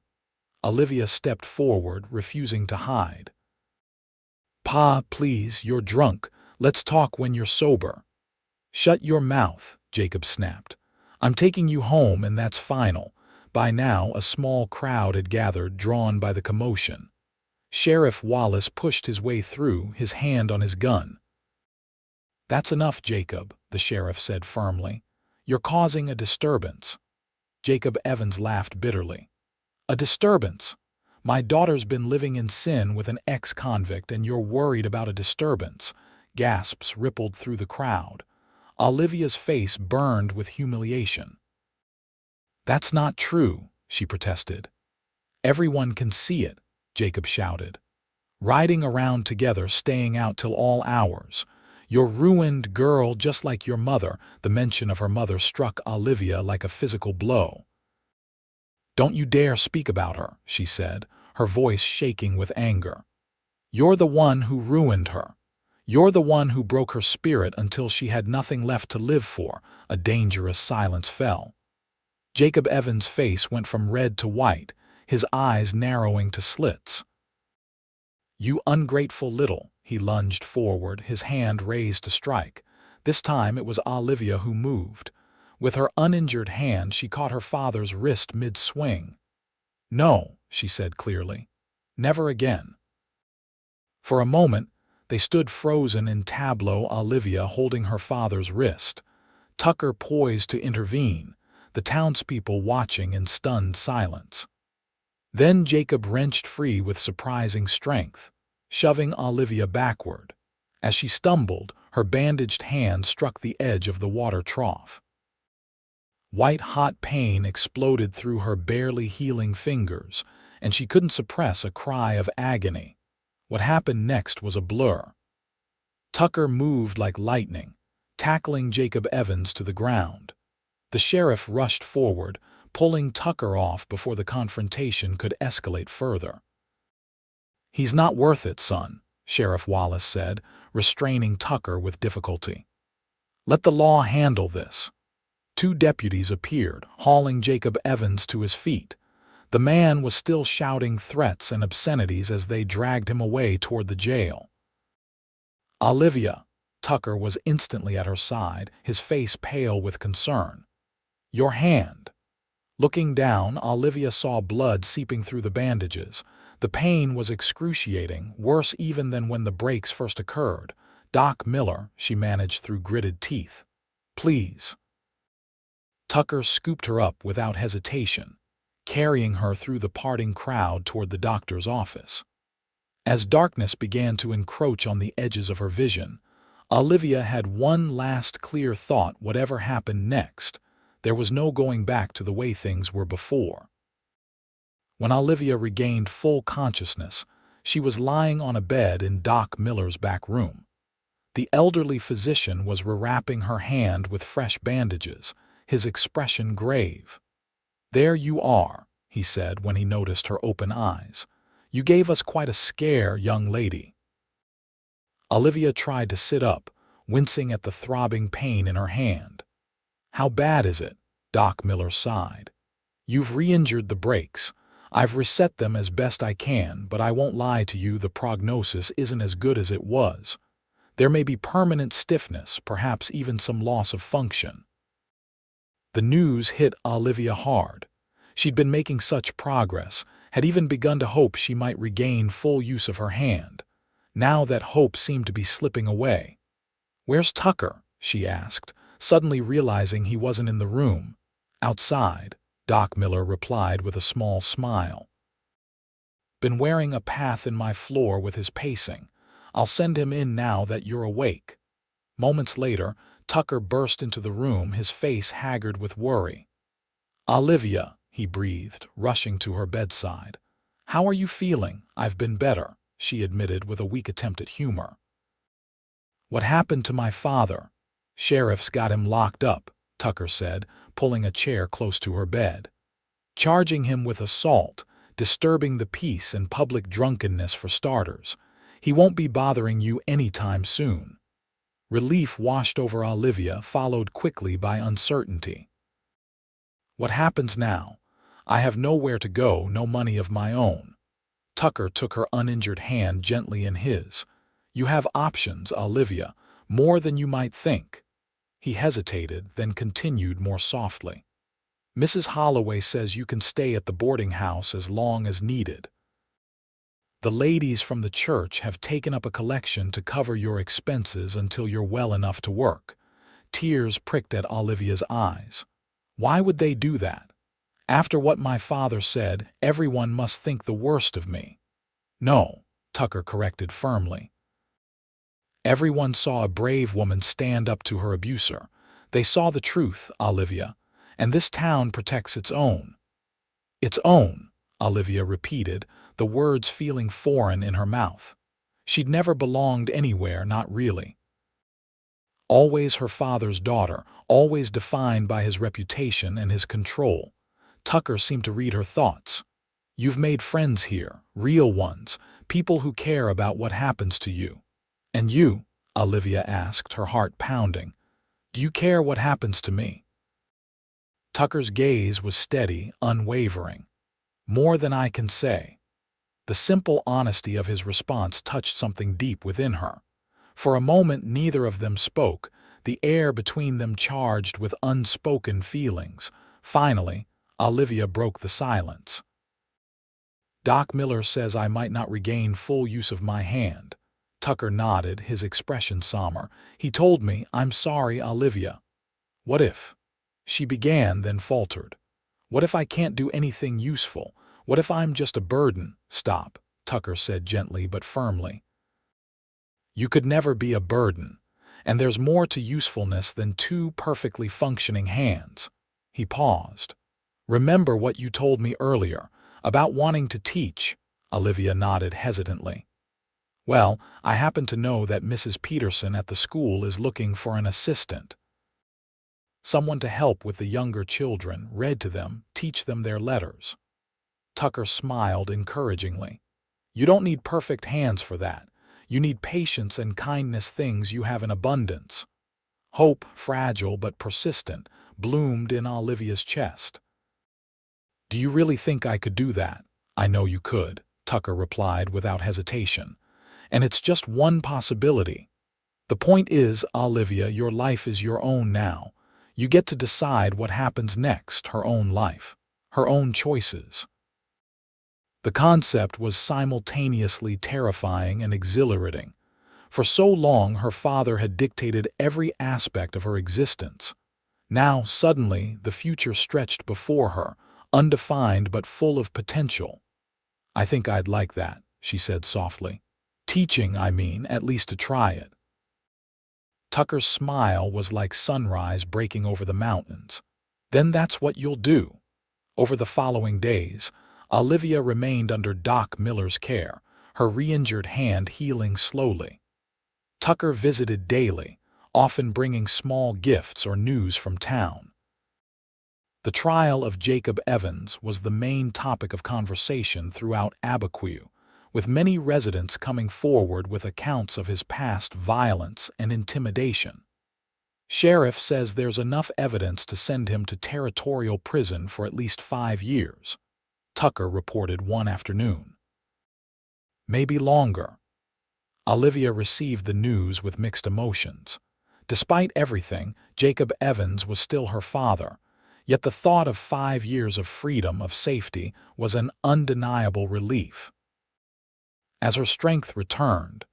Olivia stepped forward, refusing to hide. "Pa, please, you're drunk. Let's talk when you're sober." "Shut your mouth," Jacob snapped. "I'm taking you home, and that's final." By now, a small crowd had gathered, drawn by the commotion. Sheriff Wallace pushed his way through, his hand on his gun. "That's enough, Jacob," the sheriff said firmly. "You're causing a disturbance." Jacob Evans laughed bitterly. "A disturbance? My daughter's been living in sin with an ex-convict, and you're worried about a disturbance." Gasps rippled through the crowd. Olivia's face burned with humiliation. "That's not true," she protested. "Everyone can see it," Jacob shouted. "Riding around together, staying out till all hours. You're ruined, girl, just like your mother." The mention of her mother struck Olivia like a physical blow. "Don't you dare speak about her," she said, her voice shaking with anger. "You're the one who ruined her. You're the one who broke her spirit until she had nothing left to live for." A dangerous silence fell. Jacob Evans' face went from red to white, his eyes narrowing to slits. "You ungrateful little—" He lunged forward, his hand raised to strike. This time it was Olivia who moved. With her uninjured hand, she caught her father's wrist mid-swing. "No," she said clearly. "Never again." For a moment, they stood frozen in tableau, Olivia holding her father's wrist, Tucker poised to intervene, the townspeople watching in stunned silence. Then Jacob wrenched free with surprising strength, shoving Olivia backward. As she stumbled, her bandaged hand struck the edge of the water trough. White-hot pain exploded through her barely healing fingers, and she couldn't suppress a cry of agony. What happened next was a blur. Tucker moved like lightning, tackling Jacob Evans to the ground. The sheriff rushed forward, pulling Tucker off before the confrontation could escalate further. "He's not worth it, son," Sheriff Wallace said, restraining Tucker with difficulty. "Let the law handle this." Two deputies appeared, hauling Jacob Evans to his feet. The man was still shouting threats and obscenities as they dragged him away toward the jail. "Olivia," Tucker was instantly at her side, his face pale with concern. "Your hand." Looking down, Olivia saw blood seeping through the bandages. The pain was excruciating, worse even than when the breaks first occurred. "Doc Miller," she managed through gritted teeth. "Please." Tucker scooped her up without hesitation, carrying her through the parting crowd toward the doctor's office. As darkness began to encroach on the edges of her vision, Olivia had one last clear thought. Whatever happened next, there was no going back to the way things were before. When Olivia regained full consciousness, she was lying on a bed in Doc Miller's back room. The elderly physician was rewrapping her hand with fresh bandages, his expression grave. "There you are," he said when he noticed her open eyes. "You gave us quite a scare, young lady." Olivia tried to sit up, wincing at the throbbing pain in her hand. "How bad is it?" Doc Miller sighed. "You've re-injured the brakes. I've reset them as best I can, but I won't lie to you, the prognosis isn't as good as it was. There may be permanent stiffness, perhaps even some loss of function." The news hit Olivia hard. She'd been making such progress, had even begun to hope she might regain full use of her hand. Now that hope seemed to be slipping away. "Where's Tucker?" she asked, suddenly realizing he wasn't in the room. "Outside," Doc Miller replied with a small smile. "Been wearing a path in my floor with his pacing. I'll send him in now that you're awake." Moments later, Tucker burst into the room, his face haggard with worry. "Olivia," he breathed, rushing to her bedside. "How are you feeling?" "I've been better," she admitted with a weak attempt at humor. "What happened to my father?" "Sheriff's got him locked up," Tucker said, pulling a chair close to her bed. "Charging him with assault, disturbing the peace, and public drunkenness for starters. He won't be bothering you anytime soon." Relief washed over Olivia, followed quickly by uncertainty. "What happens now? I have nowhere to go, no money of my own." Tucker took her uninjured hand gently in his. "You have options, Olivia, more than you might think." He hesitated, then continued more softly. Mrs. Holloway says you can stay at the boarding house as long as needed. The ladies from the church have taken up a collection to cover your expenses until you're well enough to work. Tears pricked at Olivia's eyes. Why would they do that? After what my father said, everyone must think the worst of me. No, Tucker corrected firmly. Everyone saw a brave woman stand up to her abuser. They saw the truth, Olivia, and this town protects its own. Its own, Olivia repeated, the words feeling foreign in her mouth. She'd never belonged anywhere, not really. Always her father's daughter, always defined by his reputation and his control. Tucker seemed to read her thoughts. You've made friends here, real ones, people who care about what happens to you. And you, Olivia asked, her heart pounding, do you care what happens to me? Tucker's gaze was steady, unwavering. More than I can say. The simple honesty of his response touched something deep within her. For a moment neither of them spoke, the air between them charged with unspoken feelings. Finally, Olivia broke the silence. Doc Miller says I might not regain full use of my hand. Tucker nodded, his expression somber. He told me, I'm sorry, Olivia. What if? She began, then faltered. What if I can't do anything useful? What if I'm just a burden? Stop, Tucker said gently but firmly. You could never be a burden, and there's more to usefulness than two perfectly functioning hands. He paused. Remember what you told me earlier, about wanting to teach? Olivia nodded hesitantly. Well, I happen to know that Mrs. Peterson at the school is looking for an assistant. Someone to help with the younger children, read to them, teach them their letters. Tucker smiled encouragingly. You don't need perfect hands for that. You need patience and kindness, things you have in abundance. Hope, fragile but persistent, bloomed in Olivia's chest. Do you really think I could do that? I know you could, Tucker replied without hesitation. And it's just one possibility. The point is, Olivia, your life is your own now. You get to decide what happens next, her own life, her own choices. The concept was simultaneously terrifying and exhilarating. For so long her father had dictated every aspect of her existence. Now, suddenly, the future stretched before her, undefined but full of potential. I think I'd like that, she said softly. Teaching, I mean, at least to try it. Tucker's smile was like sunrise breaking over the mountains. Then that's what you'll do. Over the following days, Olivia remained under Doc Miller's care, her re-injured hand healing slowly. Tucker visited daily, often bringing small gifts or news from town. The trial of Jacob Evans was the main topic of conversation throughout Abiquiu, with many residents coming forward with accounts of his past violence and intimidation. Sheriff says there's enough evidence to send him to territorial prison for at least 5 years, Tucker reported one afternoon. Maybe longer. Olivia received the news with mixed emotions. Despite everything, Jacob Evans was still her father, yet the thought of 5 years of freedom, of safety, was an undeniable relief. As her strength returned,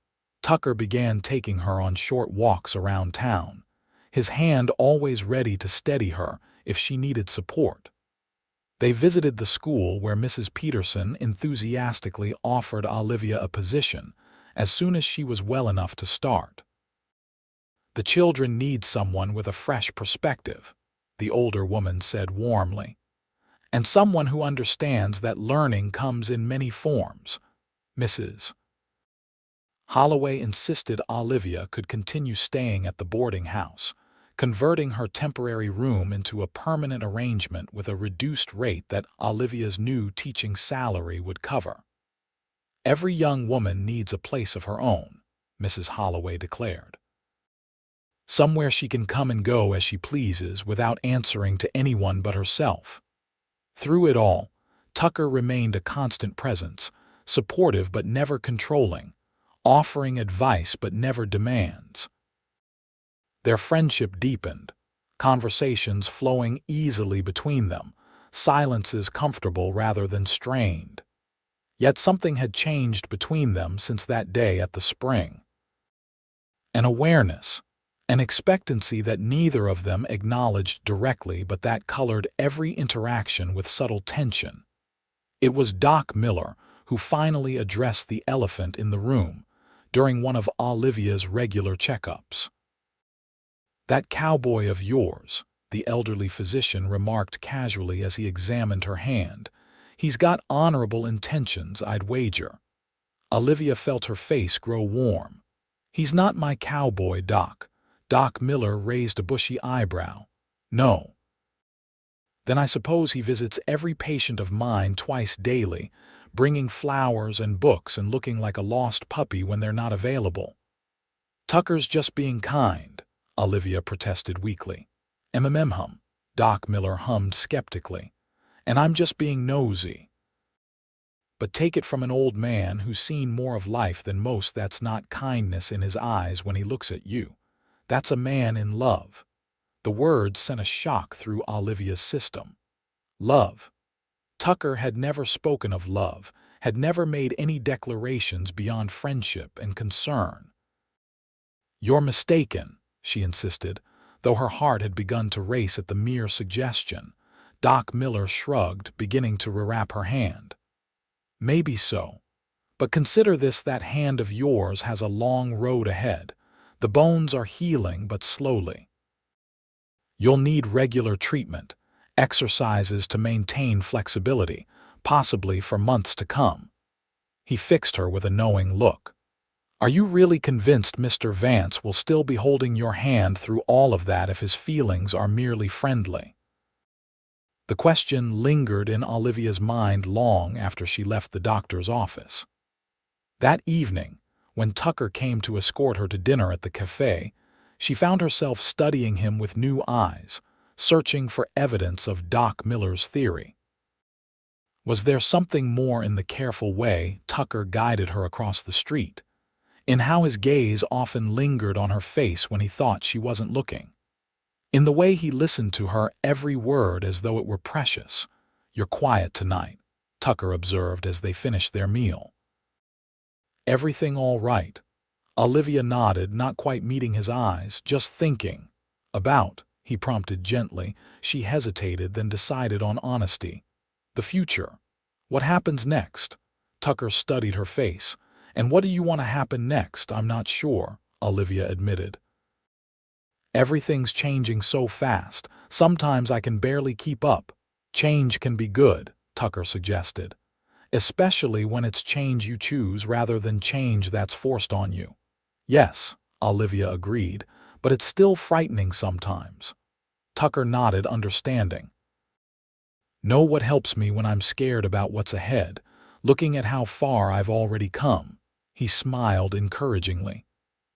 Tucker began taking her on short walks around town, his hand always ready to steady her if she needed support. They visited the school where Mrs. Peterson enthusiastically offered Olivia a position as soon as she was well enough to start. The children need someone with a fresh perspective, the older woman said warmly, and someone who understands that learning comes in many forms. Mrs. Holloway insisted Olivia could continue staying at the boarding house, converting her temporary room into a permanent arrangement with a reduced rate that Olivia's new teaching salary would cover. Every young woman needs a place of her own, Mrs. Holloway declared. Somewhere she can come and go as she pleases without answering to anyone but herself. Through it all, Tucker remained a constant presence, supportive but never controlling, offering advice but never demands. Their friendship deepened, conversations flowing easily between them, silences comfortable rather than strained. Yet something had changed between them since that day at the spring. An awareness, an expectancy that neither of them acknowledged directly but that colored every interaction with subtle tension. It was Doc Miller who finally addressed the elephant in the room during one of Olivia's regular checkups. "That cowboy of yours," the elderly physician remarked casually as he examined her hand. "He's got honorable intentions, I'd wager." Olivia felt her face grow warm. "He's not my cowboy, Doc." Doc Miller raised a bushy eyebrow. "No." "Then I suppose he visits every patient of mine twice daily, bringing flowers and books and looking like a lost puppy when they're not available." "Tucker's just being kind," Olivia protested weakly. "Hum," Doc Miller hummed skeptically. "And I'm just being nosy." "But take it from an old man who's seen more of life than most, that's not kindness in his eyes when he looks at you. That's a man in love." The word sent a shock through Olivia's system. Love. Tucker had never spoken of love, had never made any declarations beyond friendship and concern. "You're mistaken," she insisted, though her heart had begun to race at the mere suggestion. Doc Miller shrugged, beginning to rewrap her hand. "Maybe so. But consider this, that hand of yours has a long road ahead. The bones are healing, but slowly. You'll need regular treatment, exercises to maintain flexibility, possibly for months to come." He fixed her with a knowing look. "Are you really convinced Mr. Vance will still be holding your hand through all of that if his feelings are merely friendly?" The question lingered in Olivia's mind long after she left the doctor's office. That evening, when Tucker came to escort her to dinner at the cafe, she found herself studying him with new eyes, searching for evidence of Doc Miller's theory. Was there something more in the careful way Tucker guided her across the street, in how his gaze often lingered on her face when he thought she wasn't looking, in the way he listened to her every word as though it were precious? "You're quiet tonight," Tucker observed as they finished their meal. "Everything all right?" Olivia nodded, not quite meeting his eyes. "Just thinking." "About?" he prompted gently. She hesitated, then decided on honesty. "The future. What happens next?" Tucker studied her face. "And what do you want to happen next?" "I'm not sure," Olivia admitted. "Everything's changing so fast. Sometimes I can barely keep up." "Change can be good," Tucker suggested, "especially when it's change you choose rather than change that's forced on you." "Yes," Olivia agreed, "but it's still frightening sometimes." Tucker nodded, understanding. "Know what helps me when I'm scared about what's ahead? Looking at how far I've already come." He smiled encouragingly.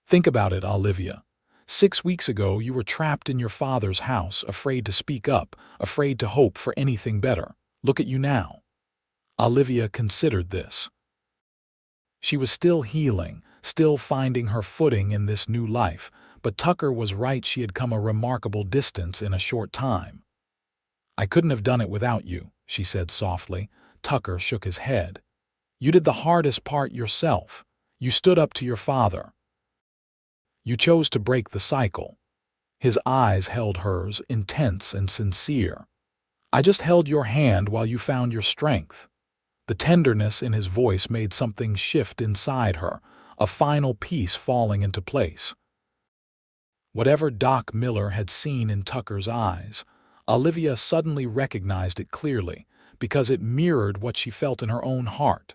"Think about it, Olivia. 6 weeks ago you were trapped in your father's house, afraid to speak up, afraid to hope for anything better. Look at you now." Olivia considered this. She was still healing, still finding her footing in this new life, but Tucker was right, she had come a remarkable distance in a short time. "I couldn't have done it without you," she said softly. Tucker shook his head. "You did the hardest part yourself. You stood up to your father. You chose to break the cycle." His eyes held hers, intense and sincere. "I just held your hand while you found your strength." The tenderness in his voice made something shift inside her, a final piece falling into place. Whatever Doc Miller had seen in Tucker's eyes, Olivia suddenly recognized it clearly, because it mirrored what she felt in her own heart.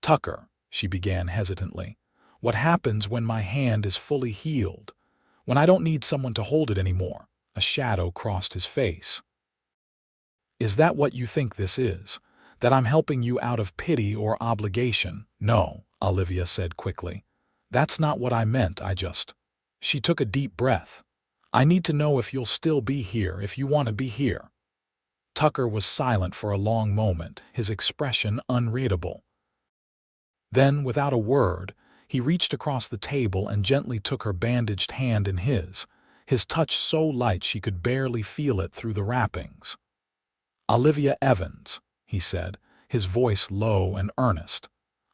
"Tucker," she began hesitantly, "what happens when my hand is fully healed? When I don't need someone to hold it anymore?" A shadow crossed his face. "Is that what you think this is? That I'm helping you out of pity or obligation?" "No," Olivia said quickly. "That's not what I meant. She took a deep breath. "I need to know if you'll still be here, if you want to be here." Tucker was silent for a long moment, his expression unreadable. Then, without a word, He reached across the table and gently took her bandaged hand in his touch so light she could barely feel it through the wrappings. "Olivia Evans," he said, his voice low and earnest.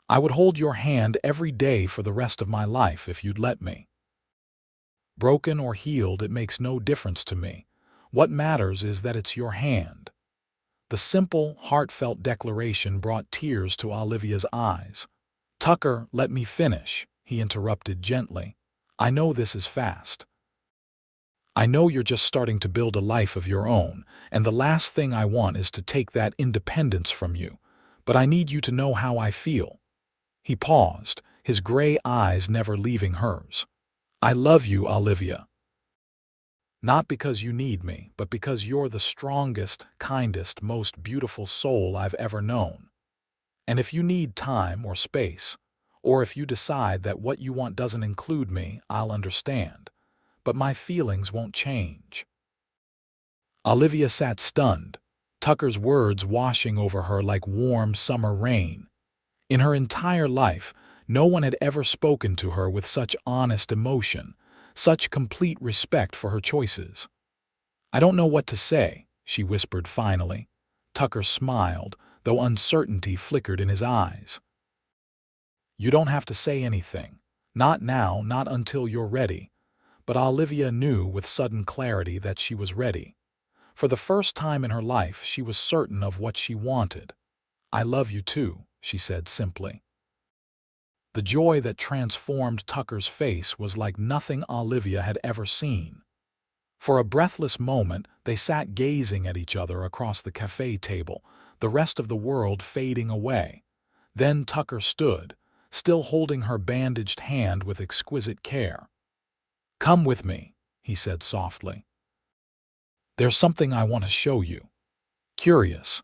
"I would hold your hand every day for the rest of my life if you'd let me. Broken or healed, it makes no difference to me. What matters is that it's your hand." The simple, heartfelt declaration brought tears to Olivia's eyes. "Tucker, let me finish," he interrupted gently. "I know this is fast. I know you're just starting to build a life of your own, and the last thing I want is to take that independence from you. But I need you to know how I feel." He paused, his gray eyes never leaving hers. "I love you, Olivia. Not because you need me, but because you're the strongest, kindest, most beautiful soul I've ever known. And if you need time or space, or if you decide that what you want doesn't include me, I'll understand. But my feelings won't change." Olivia sat stunned, Tucker's words washing over her like warm summer rain. In her entire life, no one had ever spoken to her with such honest emotion, such complete respect for her choices. "I don't know what to say," she whispered finally. Tucker smiled, though uncertainty flickered in his eyes. "You don't have to say anything. Not now, not until you're ready." But Olivia knew with sudden clarity that she was ready. For the first time in her life, she was certain of what she wanted. "I love you too," she said simply. The joy that transformed Tucker's face was like nothing Olivia had ever seen. For a breathless moment, they sat gazing at each other across the cafe table, the rest of the world fading away. Then Tucker stood, still holding her bandaged hand with exquisite care. "Come with me," he said softly. "There's something I want to show you." Curious,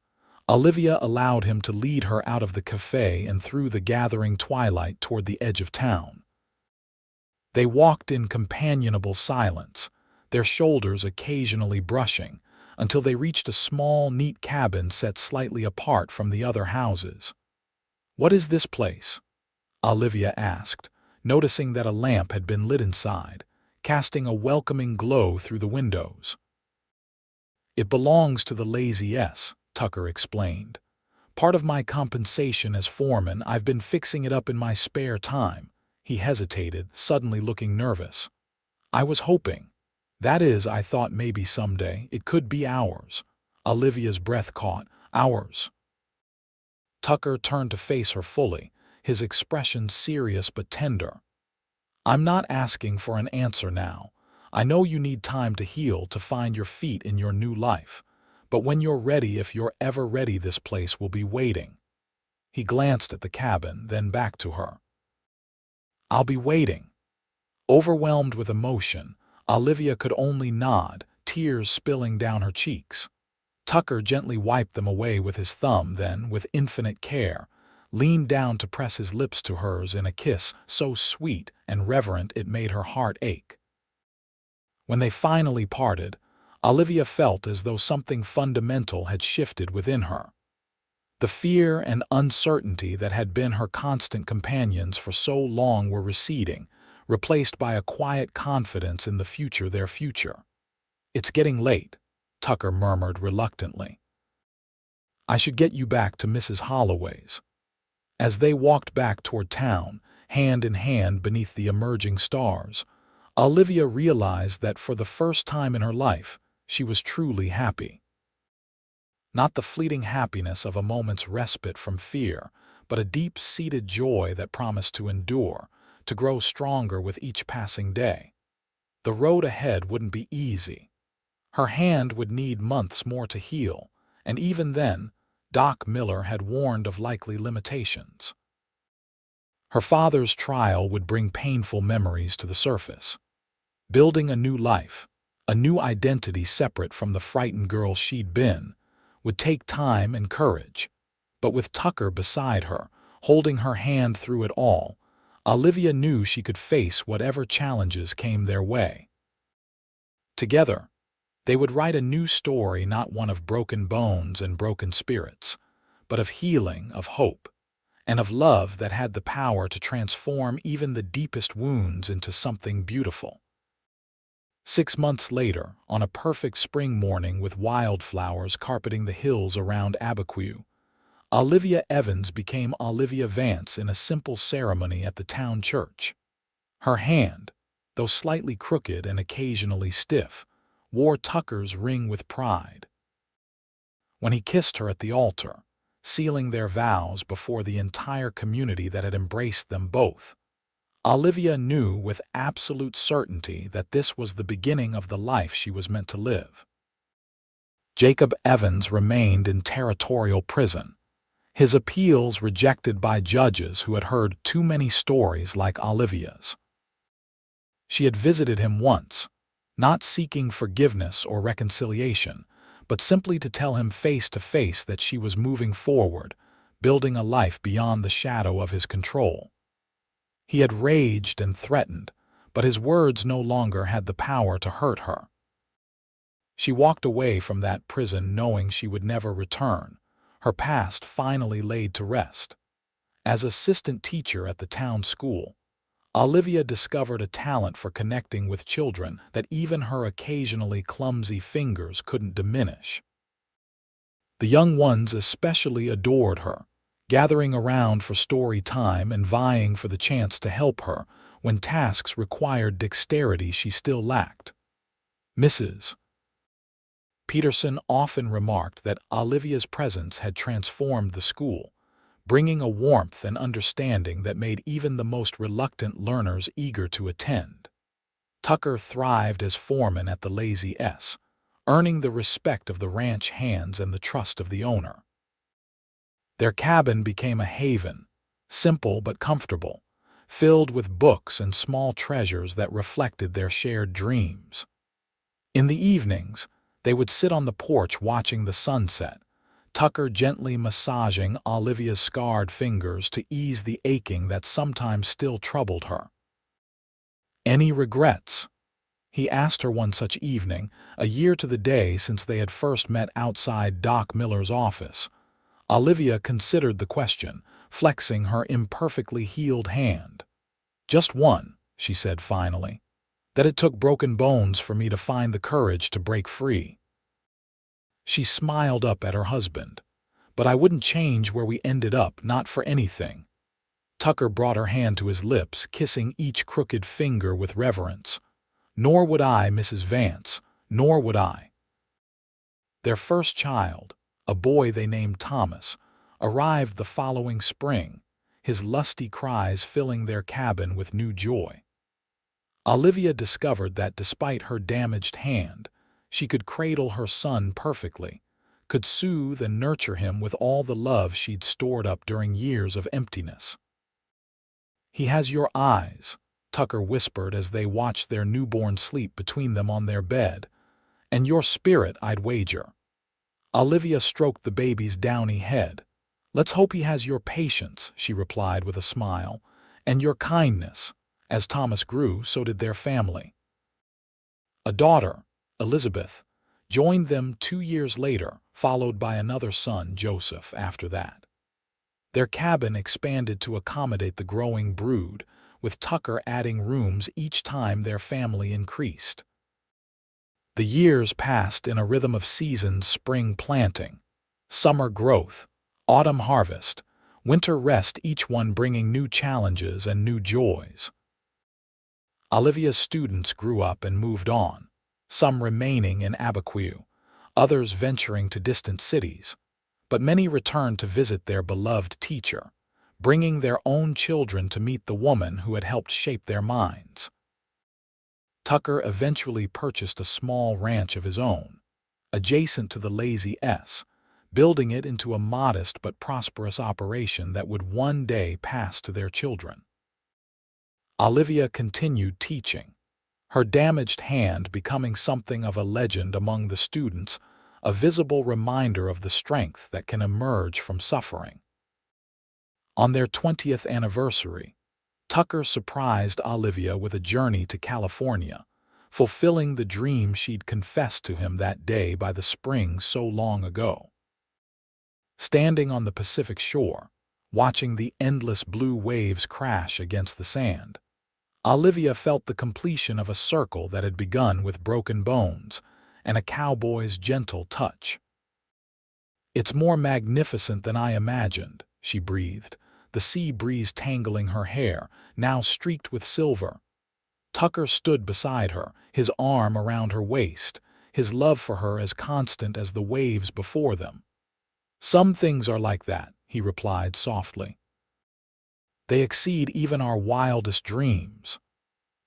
Olivia allowed him to lead her out of the cafe and through the gathering twilight toward the edge of town. They walked in companionable silence, their shoulders occasionally brushing, until they reached a small, neat cabin set slightly apart from the other houses. "What is this place?" Olivia asked, noticing that a lamp had been lit inside, casting a welcoming glow through the windows. "It belongs to the Lazy S," Tucker explained. "Part of my compensation as foreman, I've been fixing it up in my spare time." He hesitated, suddenly looking nervous. "I was hoping. That is, I thought maybe someday it could be ours." Olivia's breath caught. "Ours." Tucker turned to face her fully, his expression serious but tender. "I'm not asking for an answer now. I know you need time to heal, to find your feet in your new life. But when you're ready, if you're ever ready, this place will be waiting." He glanced at the cabin, then back to her. "I'll be waiting." Overwhelmed with emotion, Olivia could only nod, tears spilling down her cheeks. Tucker gently wiped them away with his thumb, then, with infinite care, leaned down to press his lips to hers in a kiss so sweet and reverent it made her heart ache. When they finally parted, Olivia felt as though something fundamental had shifted within her. The fear and uncertainty that had been her constant companions for so long were receding, replaced by a quiet confidence in the future, their future. "It's getting late," Tucker murmured reluctantly. "I should get you back to Mrs. Holloway's." As they walked back toward town, hand in hand beneath the emerging stars, Olivia realized that for the first time in her life, she was truly happy. Not the fleeting happiness of a moment's respite from fear, but a deep-seated joy that promised to endure, to grow stronger with each passing day. The road ahead wouldn't be easy. Her hand would need months more to heal, and even then, Doc Miller had warned of likely limitations. Her father's trial would bring painful memories to the surface. Building a new life, a new identity separate from the frightened girl she'd been, would take time and courage. But with Tucker beside her, holding her hand through it all, Olivia knew she could face whatever challenges came their way. Together, they would write a new story, not one of broken bones and broken spirits, but of healing, of hope, and of love that had the power to transform even the deepest wounds into something beautiful. 6 months later, on a perfect spring morning with wildflowers carpeting the hills around Abiquiu, Olivia Evans became Olivia Vance in a simple ceremony at the town church. Her hand, though slightly crooked and occasionally stiff, wore Tucker's ring with pride. When he kissed her at the altar, sealing their vows before the entire community that had embraced them both, Olivia knew with absolute certainty that this was the beginning of the life she was meant to live. Jacob Evans remained in territorial prison, his appeals rejected by judges who had heard too many stories like Olivia's. She had visited him once, not seeking forgiveness or reconciliation, but simply to tell him face to face that she was moving forward, building a life beyond the shadow of his control. He had raged and threatened, but his words no longer had the power to hurt her. She walked away from that prison knowing she would never return, her past finally laid to rest. As assistant teacher at the town school, Olivia discovered a talent for connecting with children that even her occasionally clumsy fingers couldn't diminish. The young ones especially adored her, gathering around for story time and vying for the chance to help her when tasks required dexterity she still lacked. Mrs. Peterson often remarked that Olivia's presence had transformed the school, bringing a warmth and understanding that made even the most reluctant learners eager to attend. Tucker thrived as foreman at the Lazy S, earning the respect of the ranch hands and the trust of the owner. Their cabin became a haven, simple but comfortable, filled with books and small treasures that reflected their shared dreams. In the evenings, they would sit on the porch watching the sunset, Tucker gently massaging Olivia's scarred fingers to ease the aching that sometimes still troubled her. "Any regrets?" he asked her one such evening, a year to the day since they had first met outside Doc Miller's office. Olivia considered the question, flexing her imperfectly healed hand. "Just one," she said finally, "that it took broken bones for me to find the courage to break free." She smiled up at her husband. "But I wouldn't change where we ended up, not for anything." Tucker brought her hand to his lips, kissing each crooked finger with reverence. "Nor would I, Mrs. Vance, nor would I." Their first child, a boy they named Thomas, arrived the following spring, his lusty cries filling their cabin with new joy. Olivia discovered that despite her damaged hand, she could cradle her son perfectly, could soothe and nurture him with all the love she'd stored up during years of emptiness. "He has your eyes," Tucker whispered as they watched their newborn sleep between them on their bed, "and your spirit, I'd wager." Olivia stroked the baby's downy head. "Let's hope he has your patience," she replied with a smile, "and your kindness." As Thomas grew, so did their family. A daughter, Elizabeth, joined them 2 years later, followed by another son, Joseph, after that. Their cabin expanded to accommodate the growing brood, with Tucker adding rooms each time their family increased. The years passed in a rhythm of seasons: spring planting, summer growth, autumn harvest, winter rest, each one bringing new challenges and new joys. Olivia's students grew up and moved on, some remaining in Abiquiu, others venturing to distant cities, but many returned to visit their beloved teacher, bringing their own children to meet the woman who had helped shape their minds. Tucker eventually purchased a small ranch of his own, adjacent to the Lazy S, building it into a modest but prosperous operation that would one day pass to their children. Olivia continued teaching, her damaged hand becoming something of a legend among the students, a visible reminder of the strength that can emerge from suffering. On their 20th anniversary, Tucker surprised Olivia with a journey to California, fulfilling the dream she'd confessed to him that day by the spring so long ago. Standing on the Pacific shore, watching the endless blue waves crash against the sand. Olivia felt the completion of a circle that had begun with broken bones and a cowboy's gentle touch. "It's more magnificent than I imagined," she breathed, the sea breeze tangling her hair, now streaked with silver. Tucker stood beside her, his arm around her waist, his love for her as constant as the waves before them. "Some things are like that," he replied softly. "They exceed even our wildest dreams."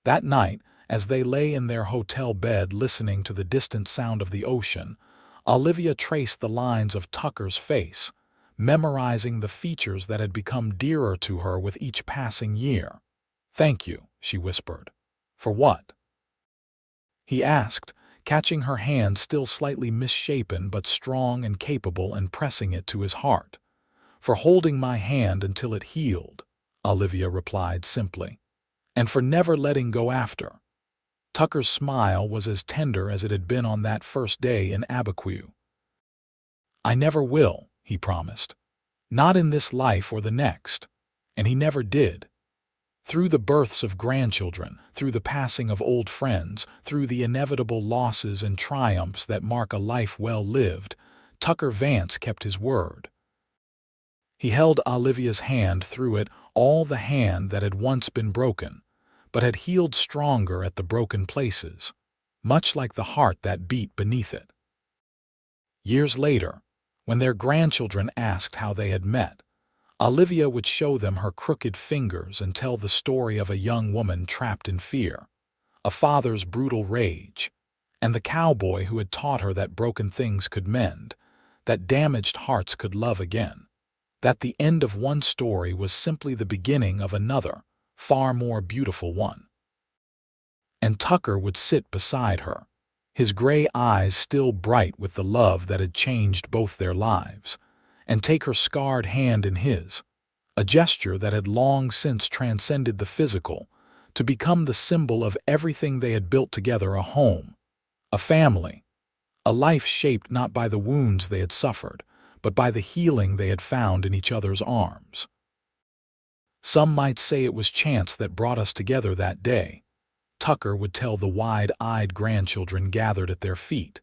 That night, as they lay in their hotel bed listening to the distant sound of the ocean, Olivia traced the lines of Tucker's face, memorizing the features that had become dearer to her with each passing year. "Thank you," she whispered. "For what?" he asked, catching her hand still slightly misshapen but strong and capable and pressing it to his heart. "For holding my hand until it healed," Olivia replied simply. "And for never letting go after." Tucker's smile was as tender as it had been on that first day in Abiquiu. "I never will," he promised. "Not in this life or the next." And he never did. Through the births of grandchildren, through the passing of old friends, through the inevitable losses and triumphs that mark a life well lived, Tucker Vance kept his word. He held Olivia's hand through it, all the hand that had once been broken, but had healed stronger at the broken places, much like the heart that beat beneath it. Years later, when their grandchildren asked how they had met, Olivia would show them her crooked fingers and tell the story of a young woman trapped in fear, a father's brutal rage, and the cowboy who had taught her that broken things could mend, that damaged hearts could love again, that the end of one story was simply the beginning of another, far more beautiful one. And Tucker would sit beside her, his gray eyes still bright with the love that had changed both their lives, and take her scarred hand in his, a gesture that had long since transcended the physical, to become the symbol of everything they had built together: a home, a family, a life shaped not by the wounds they had suffered, but by the healing they had found in each other's arms. "Some might say it was chance that brought us together that day," Tucker would tell the wide-eyed grandchildren gathered at their feet.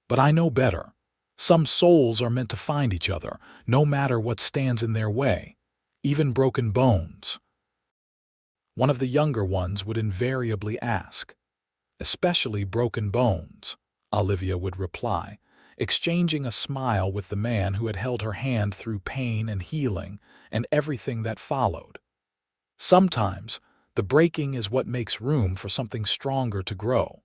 "But I know better. Some souls are meant to find each other, no matter what stands in their way, even broken bones." One of the younger ones would invariably ask, "Especially broken bones," Olivia would reply, exchanging a smile with the man who had held her hand through pain and healing and everything that followed. "Sometimes the breaking is what makes room for something stronger to grow."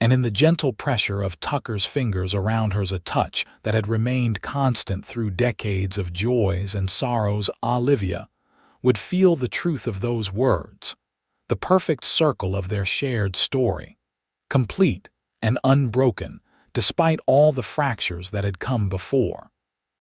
And in the gentle pressure of Tucker's fingers around hers, a touch that had remained constant through decades of joys and sorrows, Olivia would feel the truth of those words, the perfect circle of their shared story, complete and unbroken despite all the fractures that had come before.